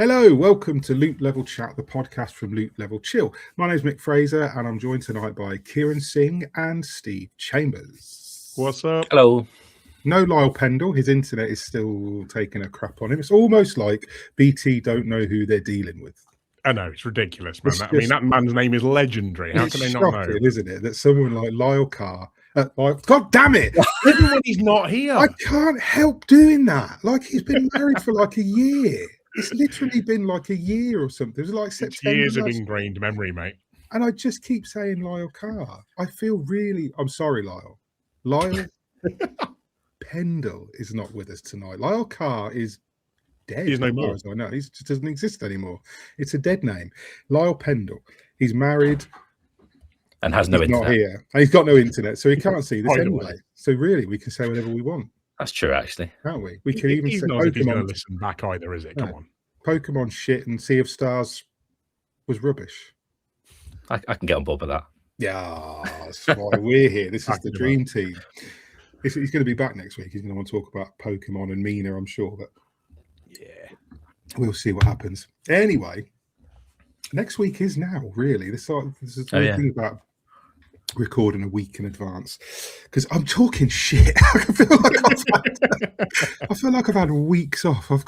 Hello, welcome to Loot Level Chat, the podcast from Loot Level Chill. My name's Mick Fraser, and I'm joined tonight by Kieran Singh and Steve Chambers. What's up? Hello. No Lyle Pendle, his internet is still taking a crap on him. It's almost like BT don't know who they're dealing with. I know, it's ridiculous, man. I mean, that man's name is legendary. How can they not know? Isn't it, that someone like Lyle Carr, God damn it! Even when he's not here. I can't help doing that. Like, he's been married for like a year. It's literally been like a year or something. It was like September. Years of ingrained memory, mate. And I just keep saying Lyle Carr. I feel really... I'm sorry, Lyle. Lyle Pendle is not with us tonight. Lyle Carr is dead. He's no more. As I know. He just doesn't exist anymore. It's a dead name. Lyle Pendle. He's married. And has no internet. Not here. And he's got no internet, so he can't see this Anyway. anyway. So really, we can say whatever we want. That's true, actually. Can't we? We can even He's say not if he's going to Pokemon. listen back either, is it? Come on. Pokemon shit and Sea of Stars was rubbish. I can get on board with that. Yeah, that's why we're here. This is the dream team. He's going to be back next week. He's going to want to talk about Pokemon and Mina, I'm sure. But Yeah. we'll see what happens. Anyway, next week is now, really. This is the thing about recording a week in advance, because I'm talking shit. I feel like I've had weeks off. I've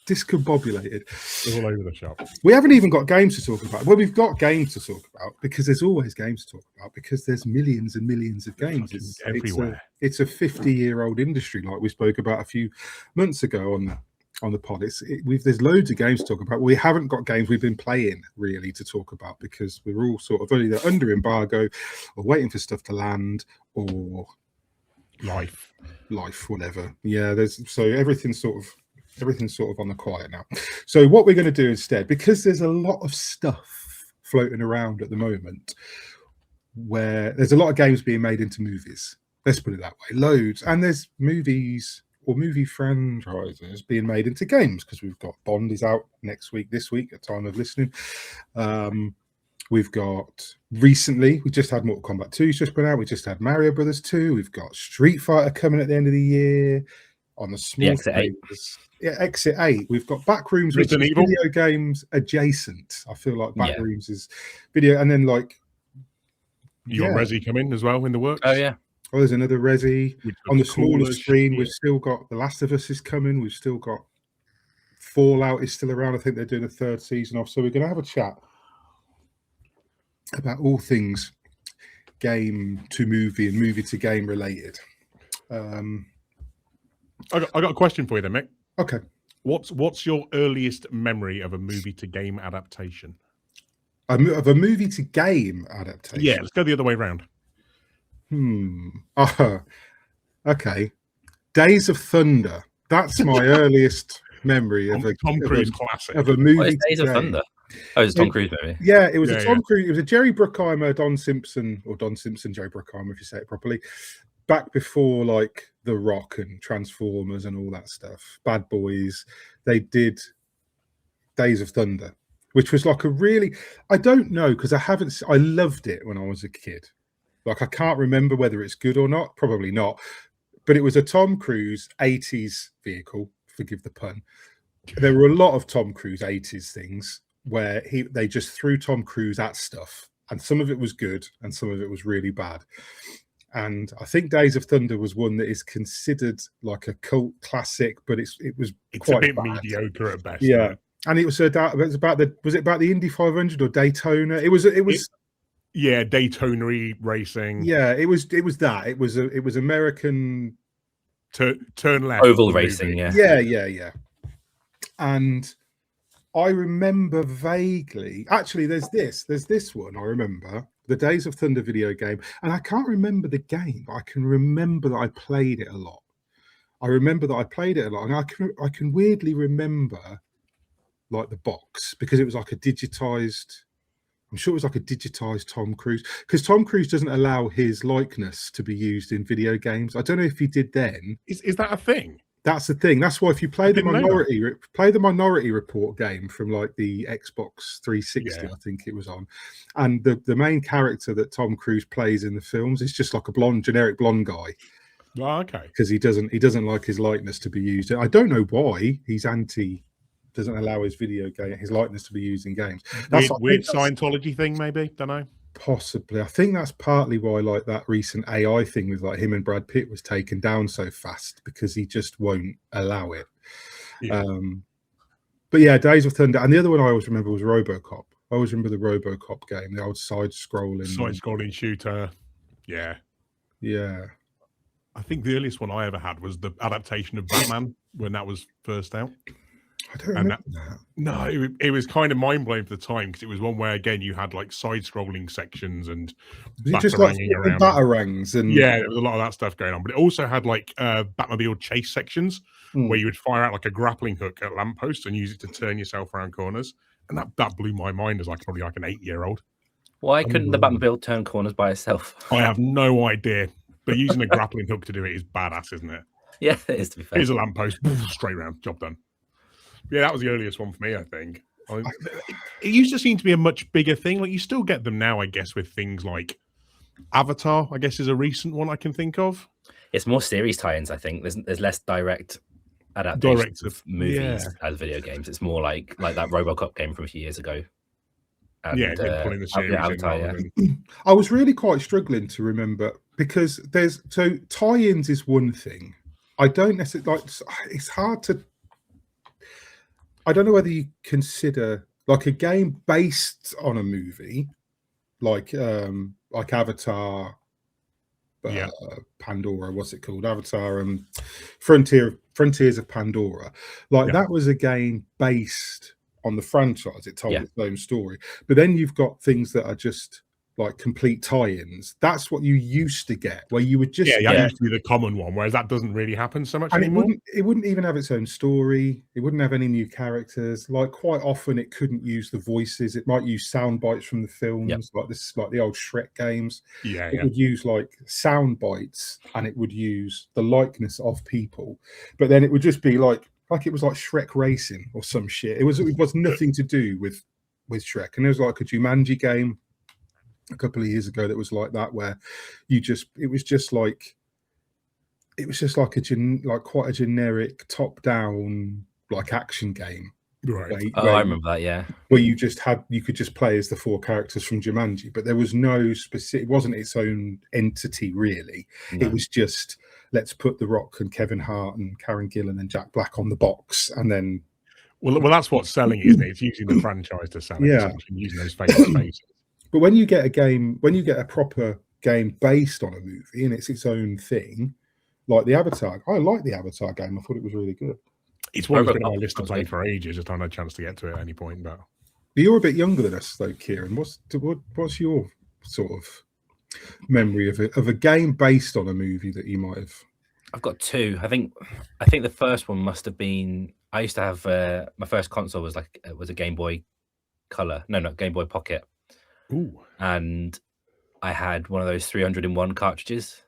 discombobulated All over the shop. We haven't even got games to talk about. Well, we've got games to talk about because there's always games to talk about because there's millions and millions of games. It's everywhere. It's a 50-year-old industry, like we spoke about a few months ago on the pod. There's loads of games to talk about. We haven't got games we've been playing really to talk about because we're all sort of either under embargo or waiting for stuff to land or Life, whatever. Yeah, so everything's sort of on the quiet now. So what we're going to do instead, because there's a lot of stuff floating around at the moment where there's a lot of games being made into movies. Let's put it that way. Loads. And there's movies or movie franchises being made into games because we've got Bond is out this week at time of listening. We've got recently, we just had Mortal Kombat 2's just been out. We just had Mario Brothers 2. We've got Street Fighter coming at the end of the year on the small Exit 8. Yeah, Exit 8. We've got Backrooms, which is video games adjacent. I feel like Backrooms is video, and then like you got Resi coming as well in the works. Oh yeah. Oh, there's another Resi on the smaller screen. Yeah. We've still got The Last of Us is coming. We've still got Fallout is still around. I think they're doing a third season off. So we're going to have a chat about all things game to movie and movie to game related. I got a question for you then, Mick. Okay. What's your earliest memory of a movie to game adaptation? Of a movie to game adaptation? Yeah, let's go the other way around. Okay. Days of Thunder. That's my earliest memory of a Tom Cruise classic. Of a movie. What is Days of Thunder? Oh, it's Tom Cruise movie. Yeah, it was a Tom Cruise. It was a Jerry Bruckheimer, Don Simpson, Jerry Bruckheimer, if you say it properly. Back before like The Rock and Transformers and all that stuff. Bad Boys. They did Days of Thunder, which was like a really, I don't know, because I loved it when I was a kid. Like, I can't remember whether it's good or not. Probably not. But it was a Tom Cruise 80s vehicle. Forgive the pun. There were a lot of Tom Cruise 80s things where they just threw Tom Cruise at stuff. And some of it was good and some of it was really bad. And I think Days of Thunder was one that is considered like a cult classic, but it's quite a bit bad. mediocre at best. Yeah. And it was about the Indy 500 or Daytona? It was Daytona racing. Yeah, it was that. It was American turn left. Oval racing, yeah. Yeah. And I remember vaguely. Actually, there's this one I remember, the Days of Thunder video game, and I can't remember the game, but I can remember that I played it a lot. And I can weirdly remember like the box because it was like a digitized. I'm sure it was like a digitized Tom Cruise, because Tom Cruise doesn't allow his likeness to be used in video games. I don't know if he did then. Is that a thing? That's the thing. That's why if you play the Minority Report game from like the Xbox 360, I think it was on, and the main character that Tom Cruise plays in the films is just like a generic blonde guy. Oh, okay. Because he doesn't like his likeness to be used. I don't know why he's anti allow his likeness to be used in games. Weird Scientology thing, maybe. Don't know. Possibly. I think that's partly why like that recent AI thing with like him and Brad Pitt was taken down so fast, because he just won't allow it. Yeah. But yeah, Days of Thunder, and the other one I always remember was RoboCop. I always remember the RoboCop game, the old side-scrolling shooter. Yeah. I think the earliest one I ever had was the adaptation of Batman when that was first out. I don't remember that. No, it was kind of mind-blowing for the time, because it was one where, again, you had like side-scrolling sections and just like batarangs and there was a lot of that stuff going on. But it also had like Batmobile chase sections where you would fire out like a grappling hook at lampposts and use it to turn yourself around corners. And that blew my mind as probably like an 8-year-old. Why couldn't the Batmobile turn corners by itself? I have no idea. But using a grappling hook to do it is badass, isn't it? Yeah, it is, to be fair. Here's a lamppost, straight round, job done. Yeah, that was the earliest one for me, I think. It used to seem to be a much bigger thing. Like, you still get them now, I guess, with things like Avatar, I guess, is a recent one I can think of. It's more series tie-ins, I think. There's less direct adaptations of movies as video games. It's more like that RoboCop game from a few years ago. And, pulling the series Avatar, I was really quite struggling to remember, because tie-ins is one thing. I don't necessarily it's hard to. I don't know whether you consider like a game based on a movie, like Avatar, Pandora. What's it called? Avatar and Frontiers of Pandora. That was a game based on the franchise. It told its own story. But then you've got things that are just like complete tie-ins. That's what you used to get, where you would just that used to be the common one, whereas that doesn't really happen so much anymore. It wouldn't even have its own story. It wouldn't have any new characters. Like, quite often it couldn't use the voices. It might use sound bites from the films, like the old Shrek games. It would use like sound bites, and it would use the likeness of people, but then it would just be like it was like Shrek Racing or some shit. It was nothing to do with Shrek. And there was like a Jumanji game a couple of years ago that was like that, where it was just like quite a generic top-down like action game. Right. I remember that. Yeah. Where you could just play as the 4 characters from Jumanji, but there was no specific. It wasn't its own entity really. No. It was just, let's put The Rock and Kevin Hart and Karen Gillan and Jack Black on the box, and then. Well, that's what's selling it, isn't it? It's using the franchise to sell it. Yeah. Using those famous faces. But when you get a proper game based on a movie and it's its own thing, like the Avatar, I like the Avatar game. I thought it was really good. It's one that's been on my list to play for ages. Just haven't had a chance to get to it at any point. But you're a bit younger than us, though, Kieran. What's your sort of memory of a game based on a movie that you might have? I've got 2. I think the first one must have been. I used to have my first console was a Game Boy Color. No, not Game Boy Pocket. Ooh. And I had one of those 300-in-1 cartridges,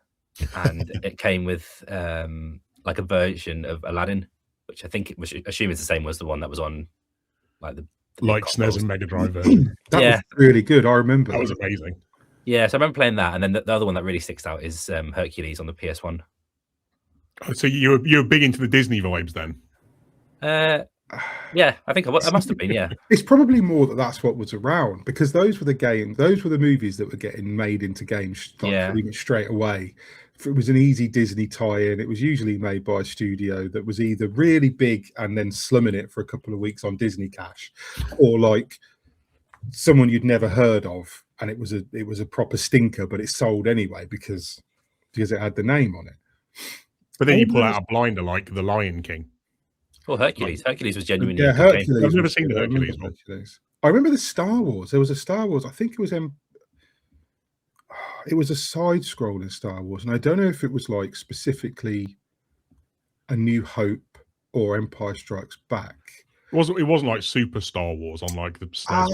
and it came with like a version of Aladdin, which I think assume it's the same as the one that was on like the SNES and Mega Drive version. That was really good. I remember that was amazing. Yeah, so I remember playing that, and then the other one that really sticks out is Hercules on the PS1. Oh, so you're big into the Disney vibes then? Yeah, I think I must have been. Yeah, it's probably more that's what was around, because those were the movies that were getting made into games pretty much straight away. If it was an easy Disney tie-in, it was usually made by a studio that was either really big and then slumming it for a couple of weeks on Disney Cash, or like someone you'd never heard of, and it was a proper stinker, but it sold anyway because it had the name on it. But then you pull out a blinder like The Lion King. Well, Hercules was genuinely. Yeah, Hercules. I've never seen the Hercules one. I remember the Star Wars. There was a Star Wars. I think it was a side-scrolling Star Wars, and I don't know if it was like specifically A New Hope or Empire Strikes Back. It wasn't like Super Star Wars on like the stairs.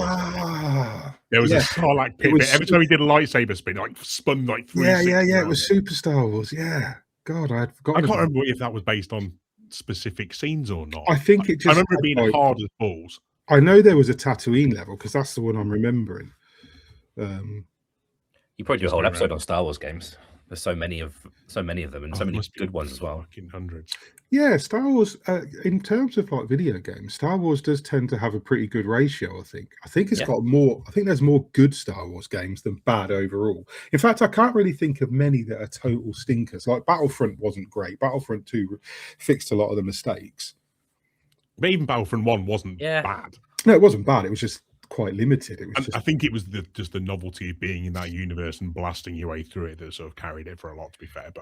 There was a Sarlacc pit bit. Every time he did a lightsaber spin, like spun like 360. Yeah. It was Super Star Wars. Yeah. God, I had forgotten. I can't remember if that was based on specific scenes or not. I think it just. I remember it being hard as balls. I know there was a Tatooine level because that's the one I'm remembering. You probably do a whole episode on Star Wars games. There's so many of them, and so many good ones as well. Fucking hundreds. Yeah, Star Wars. In terms of like video games, Star Wars does tend to have a pretty good ratio. I think it's got more. I think there's more good Star Wars games than bad overall. In fact, I can't really think of many that are total stinkers. Like Battlefront wasn't great. Battlefront 2 fixed a lot of the mistakes. But even Battlefront 1 wasn't bad. No, it wasn't bad. It was just quite limited. It was. I think it was just the novelty of being in that universe and blasting your way through it that sort of carried it for a lot. To be fair,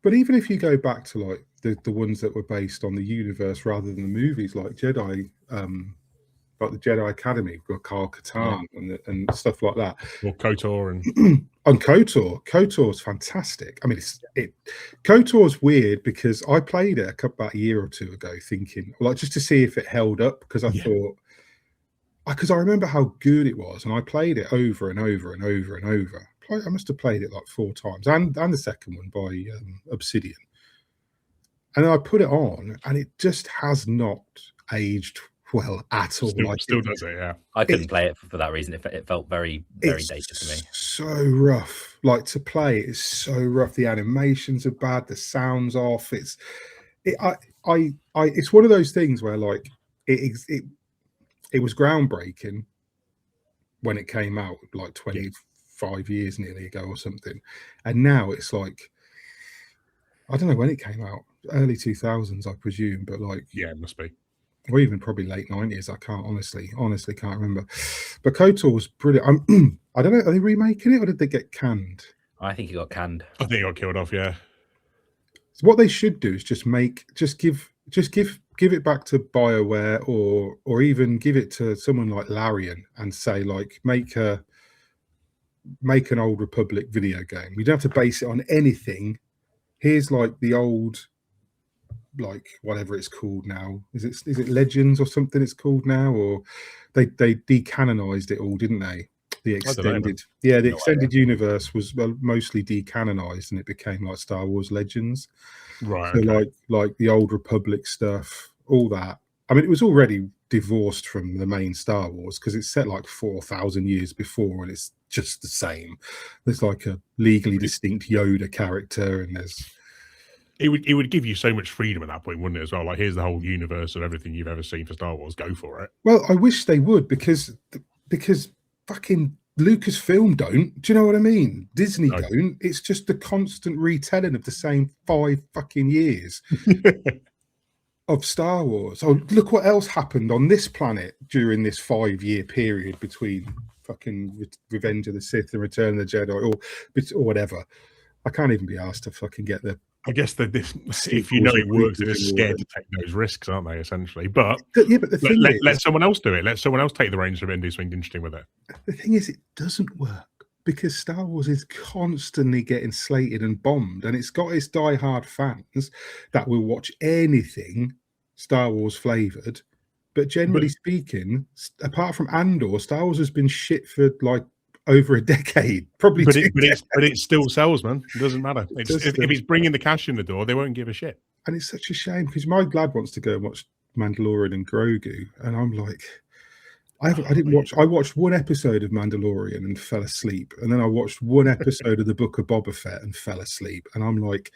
but even if you go back to like the ones that were based on the universe rather than the movies, like Jedi, like the Jedi Academy, got Kyle Katarn and stuff like that, or KOTOR and KOTOR's fantastic. I mean, KOTOR's weird because I played it about a year or two ago, thinking like just to see if it held up because I thought. Because I remember how good it was, and I played it over and over and over and over. I must have played it like 4 times, and the second one by Obsidian. And then I put it on, and it just has not aged well at all. Still does it, yeah. I couldn't play it for that reason. It felt very, very dated to me. So rough. Like to play it is so rough. The animations are bad. The sound's off. It's one of those things where like it was groundbreaking when it came out, like 25 years nearly ago or something. And now it's like, I don't know when it came out, early 2000s, I presume, but like, yeah, it must be. Or even probably late 90s. I can't honestly can't remember. But KOTOR was brilliant. I don't know, are they remaking it or did they get canned? I think it got canned. I think it got killed off, yeah. So what they should do is just give it back to BioWare or even give it to someone like Larian and say like make an Old Republic video game. You don't have to base it on anything. Here's like the old, like whatever it's called now. Is it Legends or something it's called now? Or they decanonized it all, didn't they? The extended universe was mostly decanonized and it became like Star Wars Legends. Right. So like the Old Republic stuff, all that. I mean, it was already divorced from the main Star Wars because it's set like 4,000 years before, and it's just the same. There's like a legally distinct Yoda character, and there's. It would give you so much freedom at that point, wouldn't it? As well, like here's the whole universe of everything you've ever seen for Star Wars. Go for it. Well, I wish they would because fucking Lucasfilm don't. Do you know what I mean? Disney don't. It's just the constant retelling of the same 5 fucking years of Star Wars. Oh, look what else happened on this planet during this 5-year period between fucking Revenge of the Sith and Return of the Jedi or whatever. I can't even be asked to fucking get the. I guess that if you know it works, they're scared to take those risks, aren't they? Essentially, but let someone else do it. Let someone else take the reins of it and do something interesting with it. The thing is, it doesn't work because Star Wars is constantly getting slated and bombed, and it's got its diehard fans that will watch anything Star Wars flavored. But generally speaking, apart from Andor, Star Wars has been shit for like over a decade, probably. But it still sells, man. It doesn't matter. If it's bringing the cash in the door, they won't give a shit. And it's such a shame because my lad wants to go and watch Mandalorian and Grogu, and I'm like, I didn't watch. I watched one episode of Mandalorian and fell asleep, and then I watched one episode of the Book of Boba Fett and fell asleep, and I'm like,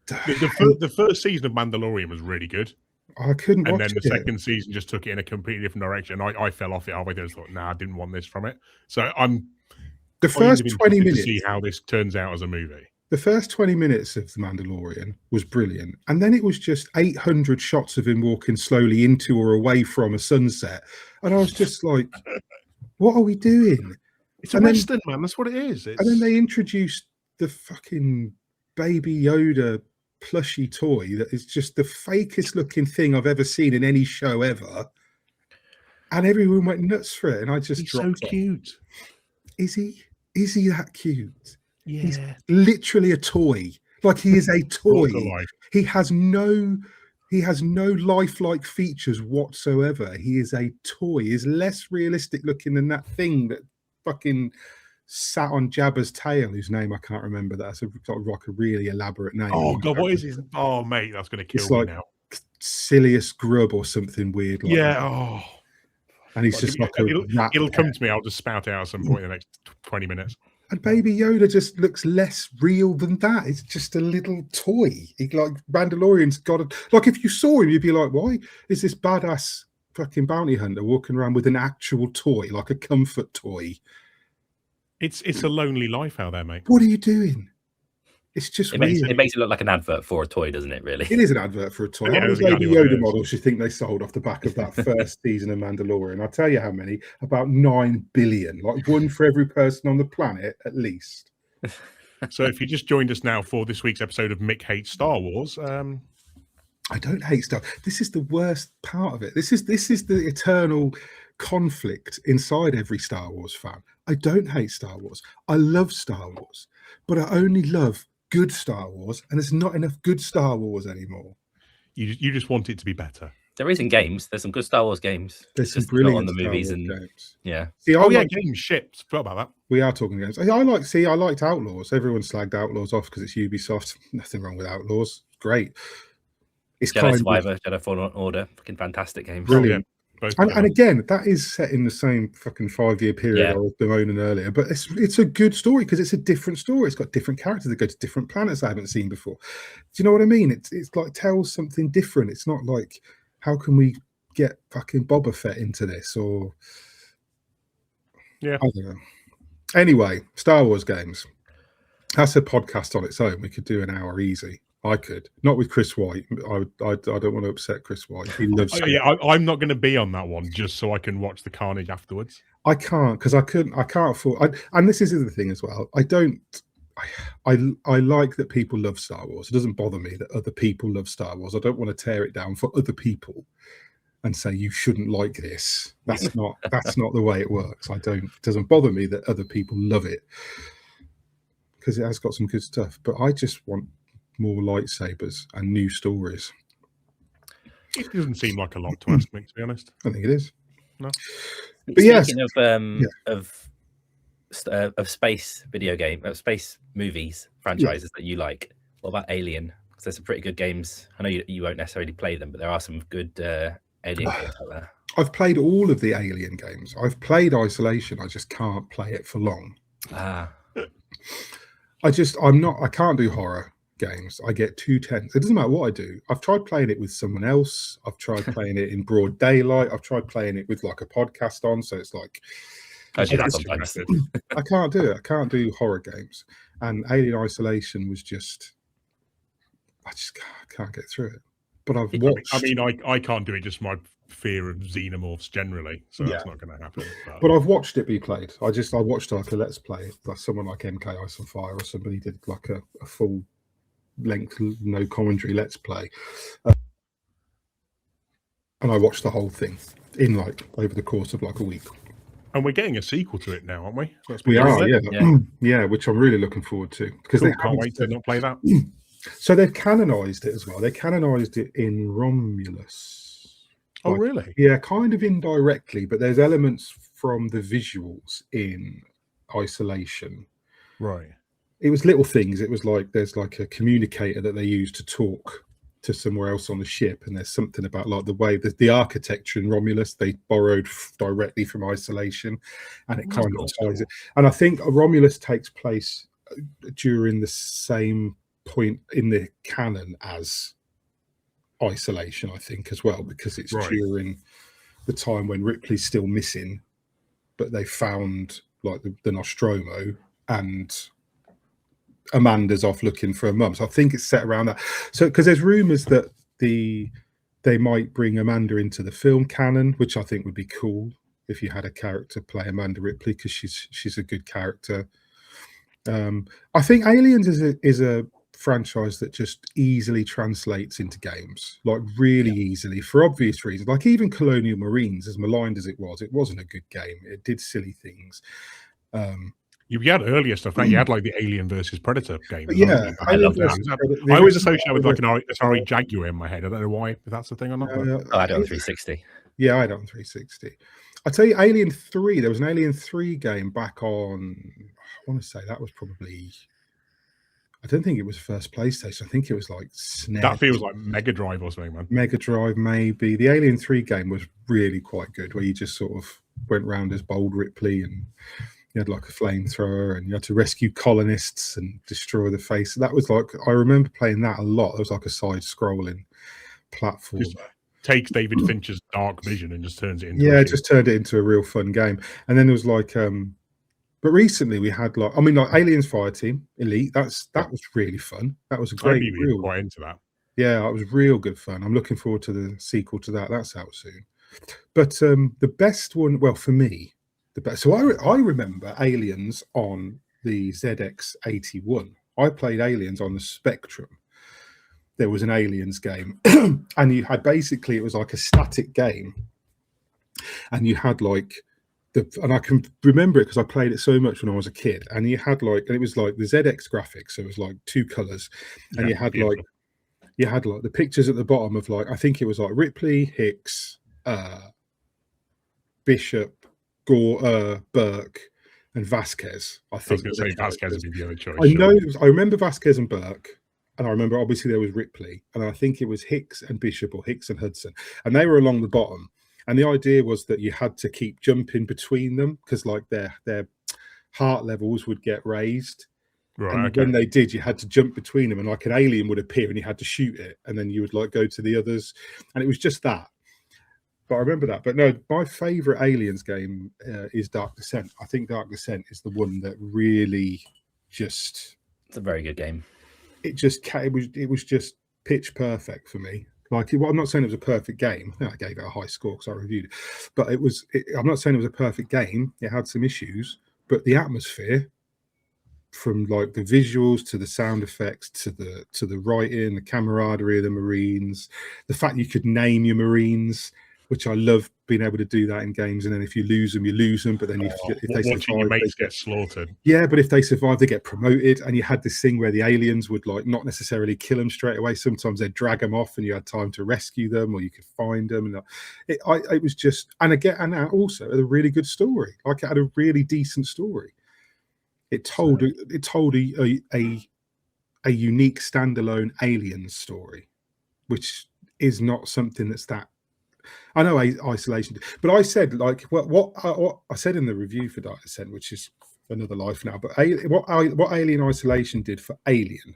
the first season of Mandalorian was really good. I couldn't watch it. And then the second season just took it in a completely different direction. I fell off it halfway through and thought, nah, I didn't want this from it. So the first 20 minutes to see how this turns out as a movie. The first 20 minutes of The Mandalorian was brilliant. And then it was just 800 shots of him walking slowly into or away from a sunset. And I was just like, what are we doing? It's a Western, man. That's what it is. And then they introduced the fucking Baby Yoda plushy toy that is just the fakest looking thing I've ever seen in any show ever, and everyone went nuts for it. And I just dropped so cute. Is he that cute? Yeah, he's literally a toy. Like he is a toy. He has no lifelike features whatsoever. He is a toy. He's less realistic looking than that thing that fucking sat on Jabba's tail, whose name I can't remember. That's a really elaborate name. Oh god, what is his? Oh mate, that's going to kill me now. Silius Grub or something weird. Like yeah. That. Oh, and he's just it'll come to me. I'll just spout it out at some point in the next 20 minutes. And Baby Yoda just looks less real than that. It's just a little toy. Like Mandalorian's got a, like if you saw him, you'd be like, why is this badass fucking bounty hunter walking around with an actual toy, like a comfort toy? It's a lonely life out there, mate. What are you doing? It's just It weird. makes it look like an advert for a toy, doesn't it? Really, It is an advert for a toy. Yeah, How many that's exactly Baby what it Yoda is. models do you think they sold off the back of that first season of Mandalorian? I'll tell you how many. About 9 billion. Like one for every person on the planet, at least. So if you just joined us now for this week's episode of Mick Hates Star Wars, I don't hate stuff. This is the worst part of it. This is the eternal conflict inside every Star Wars fan. I don't hate Star Wars. I love Star Wars, but I only love good Star Wars, and there's not enough good Star Wars anymore. you just want it to be better. there is in games. There's some good Star Wars games. There's It's some just not brilliant on the Star movies Wars and games. yeah. See, Oh yeah, like, game shit. Forgot about that. we are talking games. I liked Outlaws. Everyone slagged Outlaws off because it's Ubisoft. Nothing wrong with Outlaws. Great. It's Jedi kind Survivor, Jedi Fallen Order, fucking fantastic games. Brilliant. Both and brilliant. again, that is set in the same fucking 5-year period I was bemoaning earlier. But it's a good story because it's a different story. It's got different characters that go to different planets I haven't seen before. Do you know what I mean? It's like tells something different. It's not like, how can we get fucking Boba Fett into this? Or Yeah. I don't know. Anyway, Star Wars games. That's a podcast on its own. We could do an hour easy. I could, not with Chris White. I don't want to upset Chris White. He loves. Oh, yeah, I'm not going to be on that one just so I can watch the carnage afterwards. I can't because I can't afford. And this is the thing as well. I like that people love Star Wars. It doesn't bother me that other people love Star Wars. I don't want to tear it down for other people and say you shouldn't like this. That's not the way it works. It doesn't bother me that other people love it because it has got some good stuff. But I just want more lightsabers and new stories. It doesn't seem like a lot to ask me, to be honest. I think it is. No. But yes, Speaking of space video game, space movies franchises that you like, what about Alien? Because there's some pretty good games. I know you won't necessarily play them, but there are some good Alien games out there. I've played all of the Alien games. I've played Isolation. I just can't play it for long. Ah, I can't do horror games. I get too tense. It doesn't matter what I do. I've tried playing it with someone else. I've tried playing it in broad daylight. I've tried playing it with like a podcast on. So it's like, I do that That's sometimes. impressive. I can't do it. I can't do horror games. And Alien Isolation was I just can't get through it. But I've watched. I mean, I can't do it just my fear of xenomorphs generally, so that's not going to happen. But I've watched it be played. I watched like a let's play, like someone like MK Ice on Fire or somebody did like a full length, no commentary let's play. And I watched the whole thing in like over the course of like a week. And we're getting a sequel to it now, aren't we? We are, yeah. Yeah. Yeah, which I'm really looking forward to because Cool, they can't wait to not play that. So they've canonized it as well. They canonized it in Romulus. Oh, Like, really? yeah, kind of indirectly, but there's elements from the visuals in Isolation. Right. It was little things. It was like there's like a communicator that they use to talk to somewhere else on the ship, and there's something about like the way the architecture in Romulus they borrowed directly from Isolation, and it kind of ties it. And I think Romulus takes place during the same point in the canon as Isolation, I think, as well, because it's during the time when Ripley's still missing, but they found like the Nostromo and Amanda's off looking for a mum. So I think it's set around that. So because there's rumors that they might bring Amanda into the film canon, which I think would be cool if you had a character play Amanda Ripley, because she's a good character. I think Aliens is a franchise that just easily translates into games, like really easily, for obvious reasons. Like even Colonial Marines, as maligned as it wasn't a good game. It did silly things. You had earlier stuff, right? You had like the Alien versus Predator game. Yeah, I love that. I always associate it with like an Atari Jaguar in my head. I don't know why, if that's the thing or not. But... I had it on 360. Yeah, I had it on 360. I tell you, Alien 3, there was an Alien 3 game back on, I want to say that was probably, I don't think it was first PlayStation. I think it was like SNES. That feels like Mega Drive or something, man. Mega Drive, maybe. The Alien 3 game was really quite good, where you just sort of went round as Bold Ripley and You had like a flamethrower, and you had to rescue colonists and destroy the face. That was like, I remember playing that a lot. It was like a side-scrolling platform. Just takes David Fincher's dark vision and just turns it into it just turned it into a real fun game. And then there was like but recently we had like Aliens Fireteam Elite. That was really fun. That was a great quite into that. Yeah, it was real good fun. I'm looking forward to the sequel to that. That's out soon. But the best one, well, for me, the best. So I remember Aliens on the ZX81. I played Aliens on the Spectrum. There was an Aliens game, and you had basically, it was like a static game, and you had like and I can remember it because I played it so much when I was a kid. And you had like, and it was like the ZX graphics, so it was like 2 colors, and you had beautiful. like the pictures at the bottom of like, I think it was like Ripley, Hicks, Bishop, Gore, Burke, and Vasquez. I think I was going to say Vasquez would be the other choice. I remember Vasquez and Burke, and I remember obviously there was Ripley, and I think it was Hicks and Bishop, or Hicks and Hudson, and they were along the bottom. And the idea was that you had to keep jumping between them because like their heart levels would get raised. Right. And when they did, you had to jump between them, and like an alien would appear and you had to shoot it, and then you would like go to the others. And it was just that. But I remember that. But no, my favorite Aliens game is Dark Descent. I think Dark Descent is the one that really just... It's a very good game. It was just pitch perfect for me. Like, I'm not saying it was a perfect game. I think I gave it a high score because I reviewed it. But I'm not saying it was a perfect game. It had some issues. But the atmosphere, from like the visuals to the sound effects to the writing, the camaraderie of the Marines, the fact you could name your Marines, which I love being able to do that in games. And then if you lose them, you lose them. But then if they survive, your mates get slaughtered. Yeah, but if they survive, they get promoted. And you had this thing where the aliens would like not necessarily kill them straight away. Sometimes they'd drag them off, and you had time to rescue them, or you could find them. And it was just, and also a really good story. Like, it had a really decent story. It told a unique standalone aliens story, which is not something that's that. I know Isolation, but I said like what I said in the review for Dark Descent, which is another life now. But what Alien Isolation did for Alien,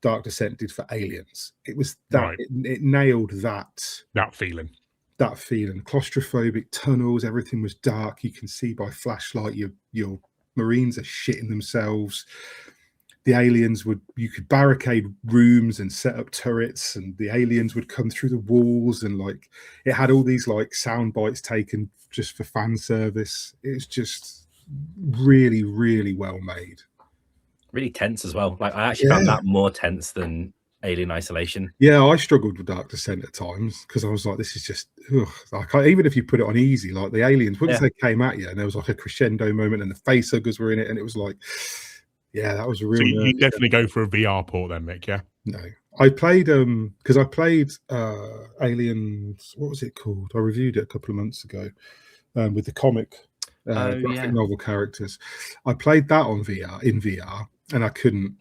Dark Descent did for Aliens. It was that right. It nailed that feeling. That feeling. Claustrophobic tunnels. Everything was dark. You can see by flashlight your Marines are shitting themselves. The aliens you could barricade rooms and set up turrets, and the aliens would come through the walls, and like it had all these like sound bites taken just for fan service. It was just really, really well made. Really tense as well. Like I actually found that more tense than Alien Isolation. Yeah, I struggled with Dark Descent at times because I was like, this is just like even if you put it on easy, like the aliens, once they came at you, and there was like a crescendo moment, and the facehuggers were in it, and it was like. Yeah, that was a real. So you definitely go for a VR port then, Mick. Yeah. No, I played because I played Aliens. What was it called? I reviewed it a couple of months ago with the comic graphic novel characters. I played that on VR, and I couldn't.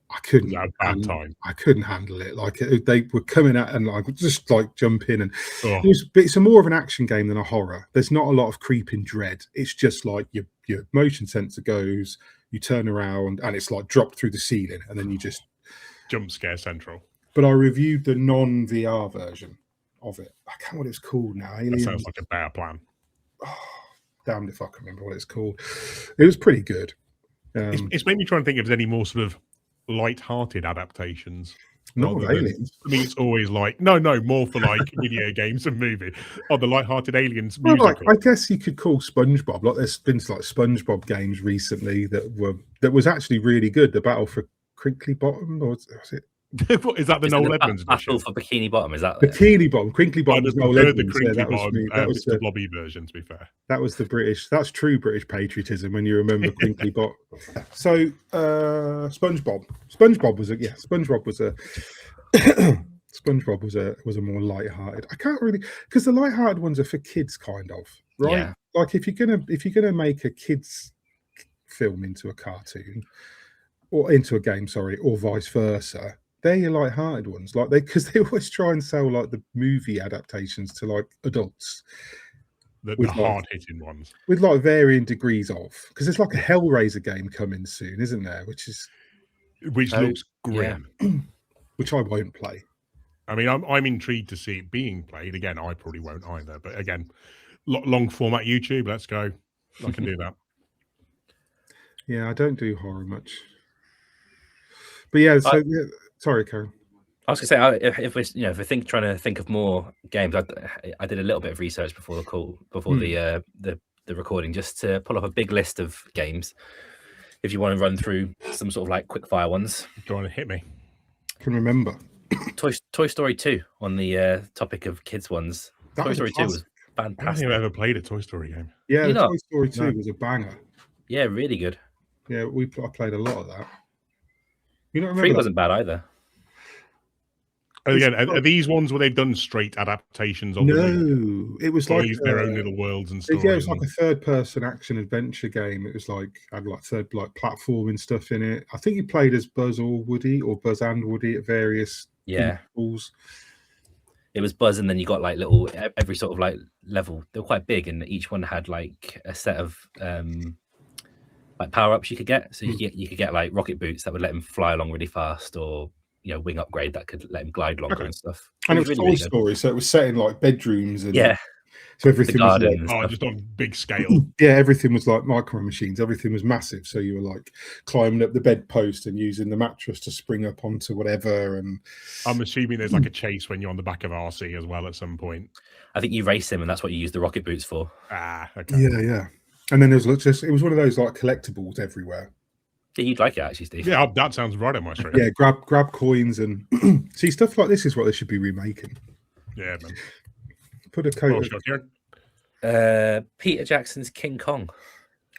I couldn't handle it. Like they were coming at and like just like jump in, and it's a more of an action game than a horror. There's not a lot of creeping dread. It's just like your motion sensor goes. You turn around and it's like dropped through the ceiling, and then you just jump scare central. But I reviewed the non-VR version of it. I can't remember what it's called now. Aliens. That sounds like a better plan. Oh, damned if I can remember what it's called. It was pretty good. It's made me try and think if there's any more sort of light-hearted adaptations. Not Aliens. I mean, it's always like no, more for like video games and movies. Oh, the light-hearted Aliens musical. Like, I guess you could call SpongeBob. Like there's been like SpongeBob games recently that was actually really good. The Battle for Crinkly Bottom, or was it? What, is that the Noel Edmonds Battle for Bikini Bottom? Is that Bikini Bottom? Crinkly Bottom was Noel Edmonds. That was the blobby version. To be fair, that was the British. That's true British patriotism when you remember Crinkly Bottom. So SpongeBob was a more light-hearted. I can't really, because the light-hearted ones are for kids, kind of, right? Yeah. Like if you're gonna make a kids film into a cartoon or into a game, or vice versa. They're your light-hearted ones, like because they always try and sell like the movie adaptations to like adults. The With, like, hard-hitting ones. with like varying degrees of, because there's like a Hellraiser game coming soon, isn't there? Which looks grim. Which I won't play. I mean, I'm intrigued to see it being played. Again, I probably won't either. But again, long format YouTube. Let's go. I can do that. Yeah, I don't do horror much. But yeah, so yeah, sorry, Karen. I was gonna say, if we're trying to think of more games, I did a little bit of research before the call, before the recording, just to pull up a big list of games. If you want to run through some sort of like quick fire ones, Go on and hit me. Can remember Toy Story 2 on the topic of kids ones. That Toy was a Story 2 was classic. I don't think fantastic. I've ever played a Toy Story game. Yeah, You the know- Toy Story 2 No. was a banger. Yeah, really good. Yeah, I played a lot of that. You don't 3 remember that? wasn't bad either. And again, are these ones where they've done straight adaptations of the movie? No, it was Or like use their own little worlds and yeah, stories? it was like a third-person action adventure game. It was like had like platforming stuff in it. I think you played as Buzz or Woody, or Buzz and Woody at various Yeah, intervals. it was Buzz, and then you got like little every sort of like level. They were quite big, and each one had like a set of like power ups you could get. So you could get like rocket boots that would let him fly along really fast, or wing upgrade that could let him glide longer and stuff. And it was really, Toy really good. Story, so it was set in like bedrooms and Yeah, so everything was garden like, and Oh, stuff. just on big scale. yeah, everything was like micro machines. Everything was massive. So you were like climbing up the bedpost and using the mattress to spring up onto whatever. And I'm assuming there's like a chase when you're on the back of RC as well at some point. I think you race him, and that's what you use the rocket boots for. Ah, okay. yeah. And then there was just it was one of those like collectibles everywhere. Yeah, you'd like it actually, Steve. Yeah, that sounds right on my street. Yeah, grab coins and see stuff like this is what they should be remaking. Yeah, man. Put a Oh, coat. sure, Kieran. Peter Jackson's King Kong.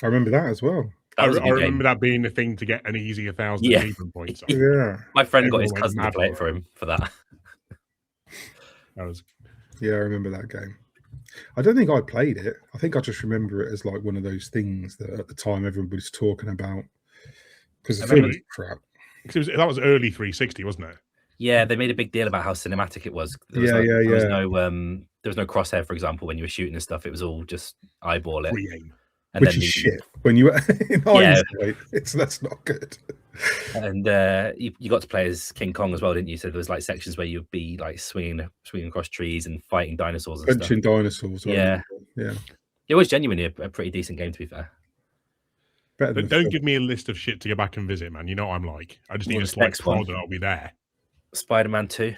I remember that as well. That was a I good game. remember that being the thing to get an easy 1,000 Yeah. achievement points. Yeah, My friend got his Everyone went cousin to mad play for it for him for that. That was yeah, I remember that game. I don't think I played it. I think I just remember it as like one of those things that at the time everybody was talking about because the I film remember- was crap. that was early 360, wasn't it? Yeah, they made a big deal about how cinematic it was. There was there was no crosshair, for example, when you were shooting and stuff. It was all just eyeball it. Free aim. And Which then is shit. When you in hindsight, that's not good. And you got to play as King Kong as well, didn't you? So there was like sections where you'd be like swinging across trees and fighting dinosaurs and Punching stuff. dinosaurs. Yeah. Yeah. It was genuinely a pretty decent game, to be fair. Better But than don't give me a list of shit to go back and visit, man. You know what I'm like. I just need Well, to like next one. prod and I'll be there. Spider-Man 2,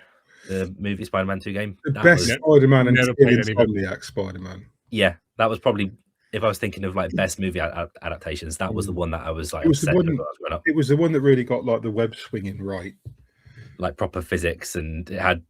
the movie Spider-Man 2 game. the That best was, Spider-Man and never still played any of it. Insomniac Spider-Man. yeah, that was probably, if I was thinking of like best movie adaptations, that was the one that I was like It was the obsessed with one- when I was growing up. It was the one that really got like the web swinging right. Like proper physics, and it had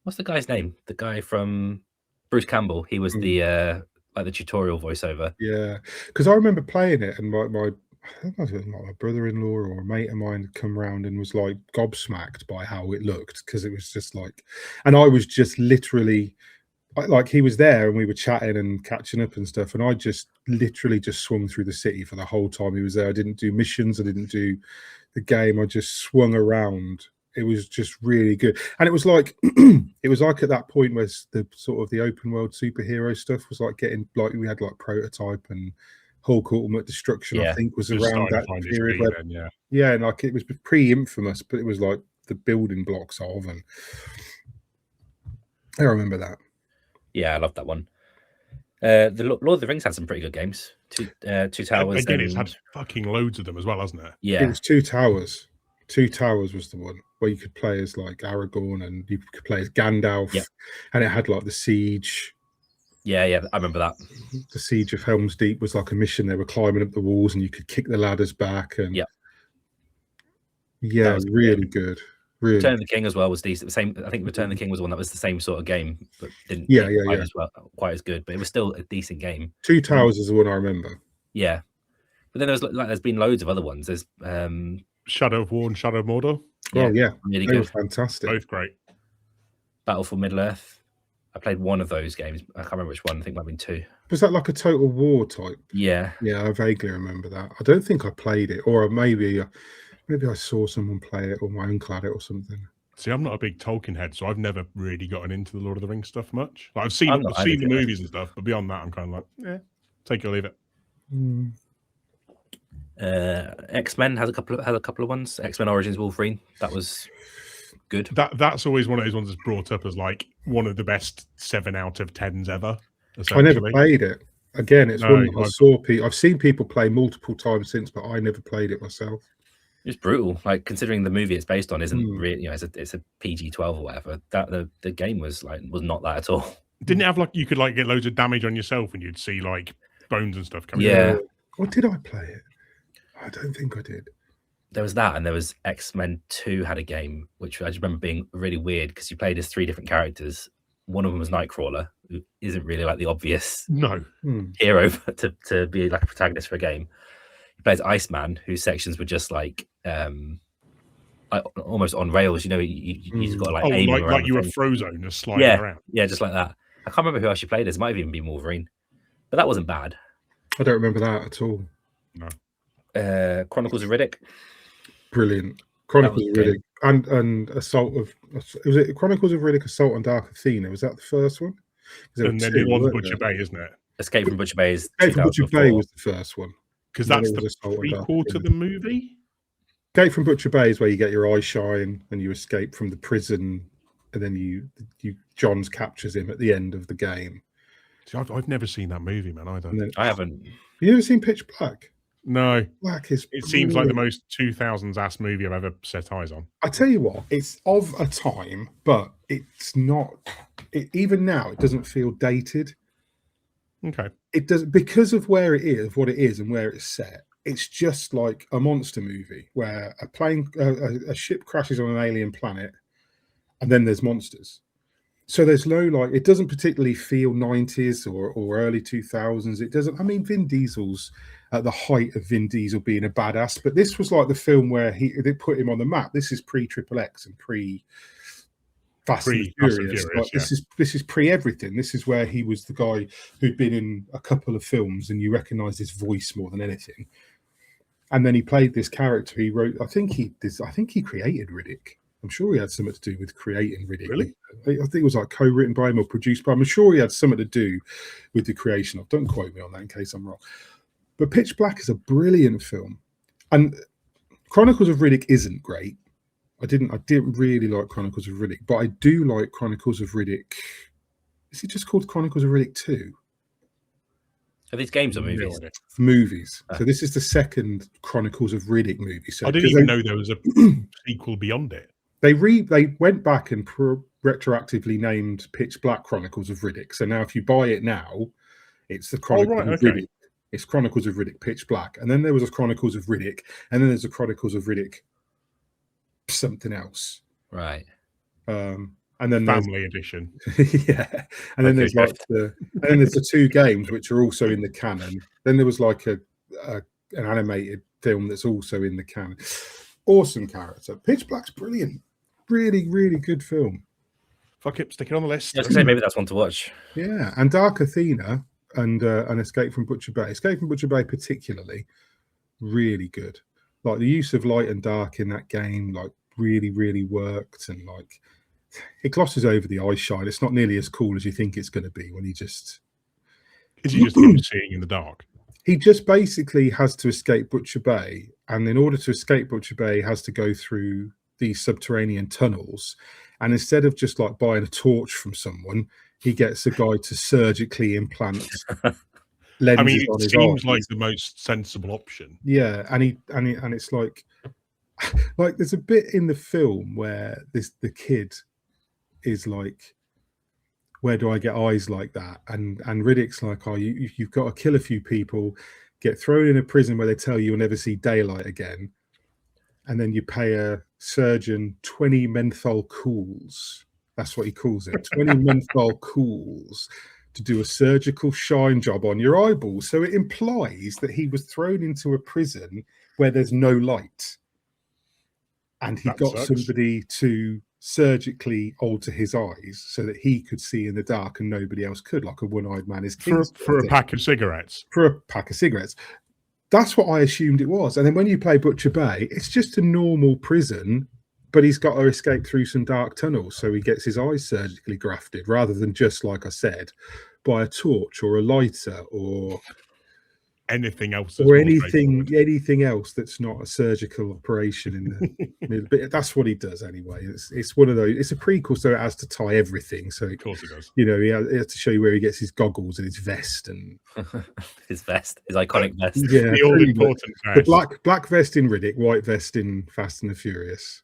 what's the guy's name? The guy from Bruce Campbell. He was the like the tutorial voiceover. Yeah, because I remember playing it, and my I think it was like my brother-in-law or a mate of mine had come round and was like gobsmacked by how it looked, because it was just like, and I was just literally like he was there and we were chatting and catching up and stuff, and I just literally just swung through the city for the whole time he was there. I didn't do missions, I didn't do the game, I just swung around. It was just really good, and it was like it was like at that point where the sort of the open world superhero stuff was like getting like we had like Prototype and Hulk Ultimate Destruction. Yeah. I think was Just around starting to that find its period feet where then, yeah. yeah, and like it was pre-infamous, but it was like the building blocks of, and I remember that. Yeah, I love that one. The Lord of the Rings had some pretty good games. Two Towers. Again, it's and- had fucking loads of them as well, hasn't it? It yeah, was Two Towers. Two Towers was the one where you could play as like Aragorn and you could play as Gandalf, Yep. and it had like the siege. yeah. I remember that. The siege of Helm's Deep was like a mission. They were climbing up the walls and you could kick the ladders back, and Yep. yeah, That was a good really game. good. Really, Return of the King as well was decent. The same. I think Return of the King was the one that was the same sort of game, but didn't Yeah, didn't yeah, quite yeah. as well, quite as good. But it was still a decent game. Two Towers is the one I remember. Yeah. But then there's been loads of other ones. There's Shadow of War and Shadow of Mordor, Oh yeah, really they were good. fantastic. both great. Battle for Middle Earth. I played one of those games. I can't remember which one. I think it might have been two. Was that like a Total War type? Yeah. Yeah, I vaguely remember that. I don't think I played it, or maybe I saw someone play it, or my uncle had it, or something. See, I'm not a big Tolkien head, so I've never really gotten into the Lord of the Rings stuff much. Like I've seen I'm not either, the to be honest. movies and stuff, but beyond that, I'm kind of like, take it or leave it. X-Men has a couple of ones. X-Men Origins Wolverine, that was good. That's always one of those ones that's brought up as like one of the best 7 out of 10s ever. I never played it. Again, it's one that I've seen people play multiple times since, but I never played it myself. It's brutal. Like considering the movie it's based on isn't really, it's a PG-12 or whatever. That the game was not that at all. Didn't it have like you could like get loads of damage on yourself and you'd see like bones and stuff coming? Yeah. Or did I play it? I don't think I did. There was that, and there was X-Men 2 had a game which I just remember being really weird because you played as 3 different characters. One of them was Nightcrawler, who isn't really like the obvious hero to be like a protagonist for a game. He plays Iceman, whose sections were just like almost on rails. You just got to like aim around. Like you were Frozone, just sliding around. Yeah, just like that. I can't remember who else you played as. It might have even been Wolverine, but that wasn't bad. I don't remember that at all. No. Chronicles of Riddick. Brilliant. Chronicles of Riddick and Assault of, was it Chronicles of Riddick, Assault on Dark Athena? Was that the first one? And then it was Butcher Bay, isn't it? Escape from Butcher Bay is Escape from Butcher Bay was the first one. Because that's the prequel to the movie? Escape from Butcher Bay is where you get your eye shine and you escape from the prison, and then Johns captures him at the end of the game. See, I've never seen that movie, man, either. I haven't. You never seen Pitch Black? No. Black is it seems like the most 2000s ass movie I've ever set eyes on. I tell you what, it's of a time, but it's not. Even now, it doesn't feel dated. Okay. It does, because of where it is, what it is, and where it's set. It's just like a monster movie where a ship crashes on an alien planet, and then there's monsters. So there's no like, it doesn't particularly feel 90s or early 2000s. It doesn't. I mean, Vin Diesel's at the height of Vin Diesel being a badass, but this was like the film where they put him on the map. This is pre Triple X and pre Fast and Furious. Like, this is pre everything. This is where he was the guy who'd been in a couple of films, and you recognise his voice more than anything. And then he played this character. He wrote. I think he created Riddick. I'm sure he had something to do with creating Riddick. Really? I think it was like co-written by him or produced by him. I'm sure he had something to do with the creation of. Don't quote me on that in case I'm wrong. But Pitch Black is a brilliant film, and Chronicles of Riddick isn't great. I didn't really like Chronicles of Riddick, but I do like Chronicles of Riddick. Is it just called Chronicles of Riddick 2? Are these games or movies? Movies. So this is the second Chronicles of Riddick movie. So I didn't even know there was a sequel beyond it. They went back and retroactively named Pitch Black Chronicles of Riddick. So now if you buy it now, it's the Chronicles of Riddick. It's Chronicles of Riddick Pitch Black. And then there was a Chronicles of Riddick. And then there's a Chronicles of Riddick something else. Right. And then Family Edition. Yeah. And then there's like the 2 games which are also in the canon. Then there was like an animated film that's also in the canon. Awesome character. Pitch Black's brilliant. Really, really good film. Fuck it, stick it on the list. I was going to say maybe that's one to watch. Yeah, and Dark Athena and Escape from Butcher Bay. Escape from Butcher Bay particularly, really good. Like the use of light and dark in that game, like really, really worked, and like it glosses over the eye shine. It's not nearly as cool as you think it's going to be when you just. Is he just seeing in the dark? He just basically has to escape Butcher Bay, and in order to escape Butcher Bay, he has to go through these subterranean tunnels. And instead of just like buying a torch from someone, he gets a guy to surgically implant lenses. I mean, on it his seems eyes. like the most sensible option. Yeah, and it's like there's a bit in the film where the kid is like, where do I get eyes like that? And Riddick's like, oh, you've got to kill a few people, get thrown in a prison where they tell you you'll never see daylight again, and then you pay a surgeon 20 menthol cools. That's what he calls it, 20 menthol cools to do a surgical shine job on your eyeballs. So it implies that he was thrown into a prison where there's no light, and he got somebody to surgically alter his eyes so that he could see in the dark and nobody else could, like a one-eyed man is for a pack of cigarettes. For a pack of cigarettes. That's what I assumed it was. And then when you play Butcher Bay, it's just a normal prison but he's got to escape through some dark tunnels, so he gets his eyes surgically grafted rather than just, like I said, by a torch or a lighter or anything else, or anything else that's not a surgical operation in the but that's what he does anyway. It's one of those. It's a prequel, so it has to tie everything. So Of course it does. he has to show you where he gets his goggles and his vest and his iconic vest. Yeah, The all important the black vest in Riddick, white vest in Fast and the Furious,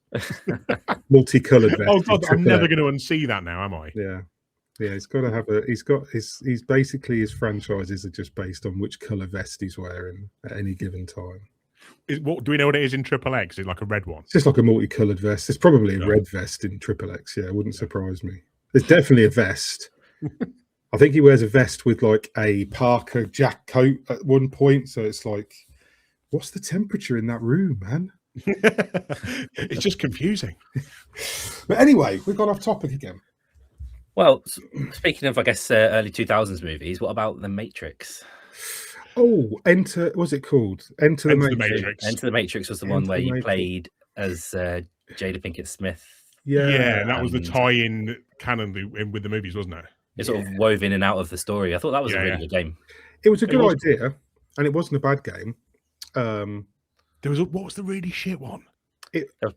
multicolored vest. Oh god, I'm never going to unsee that now, am I? Yeah, he's got to have he's basically, his franchises are just based on which color vest he's wearing at any given time. Do we know what it is in Triple X? Is it like a red one? It's just like a multicolored vest. It's probably a red vest in Triple X. Yeah, it wouldn't surprise me. There's definitely a vest. I think he wears a vest with like a Parker jack coat at one point. So it's like, what's the temperature in that room, man? It's just confusing. But anyway, we've gone off topic again. Well, speaking of, I guess, early 2000s movies, what about The Matrix? Oh, what's it called? Enter the Matrix. Enter the Matrix was the one where you played as Jada Pinkett Smith. Yeah, that was the tie-in canon with the movies, wasn't it? It's sort of wove in and out of the story. I thought that was a really good game. It was a good idea, and it wasn't a bad game. What was the really shit one?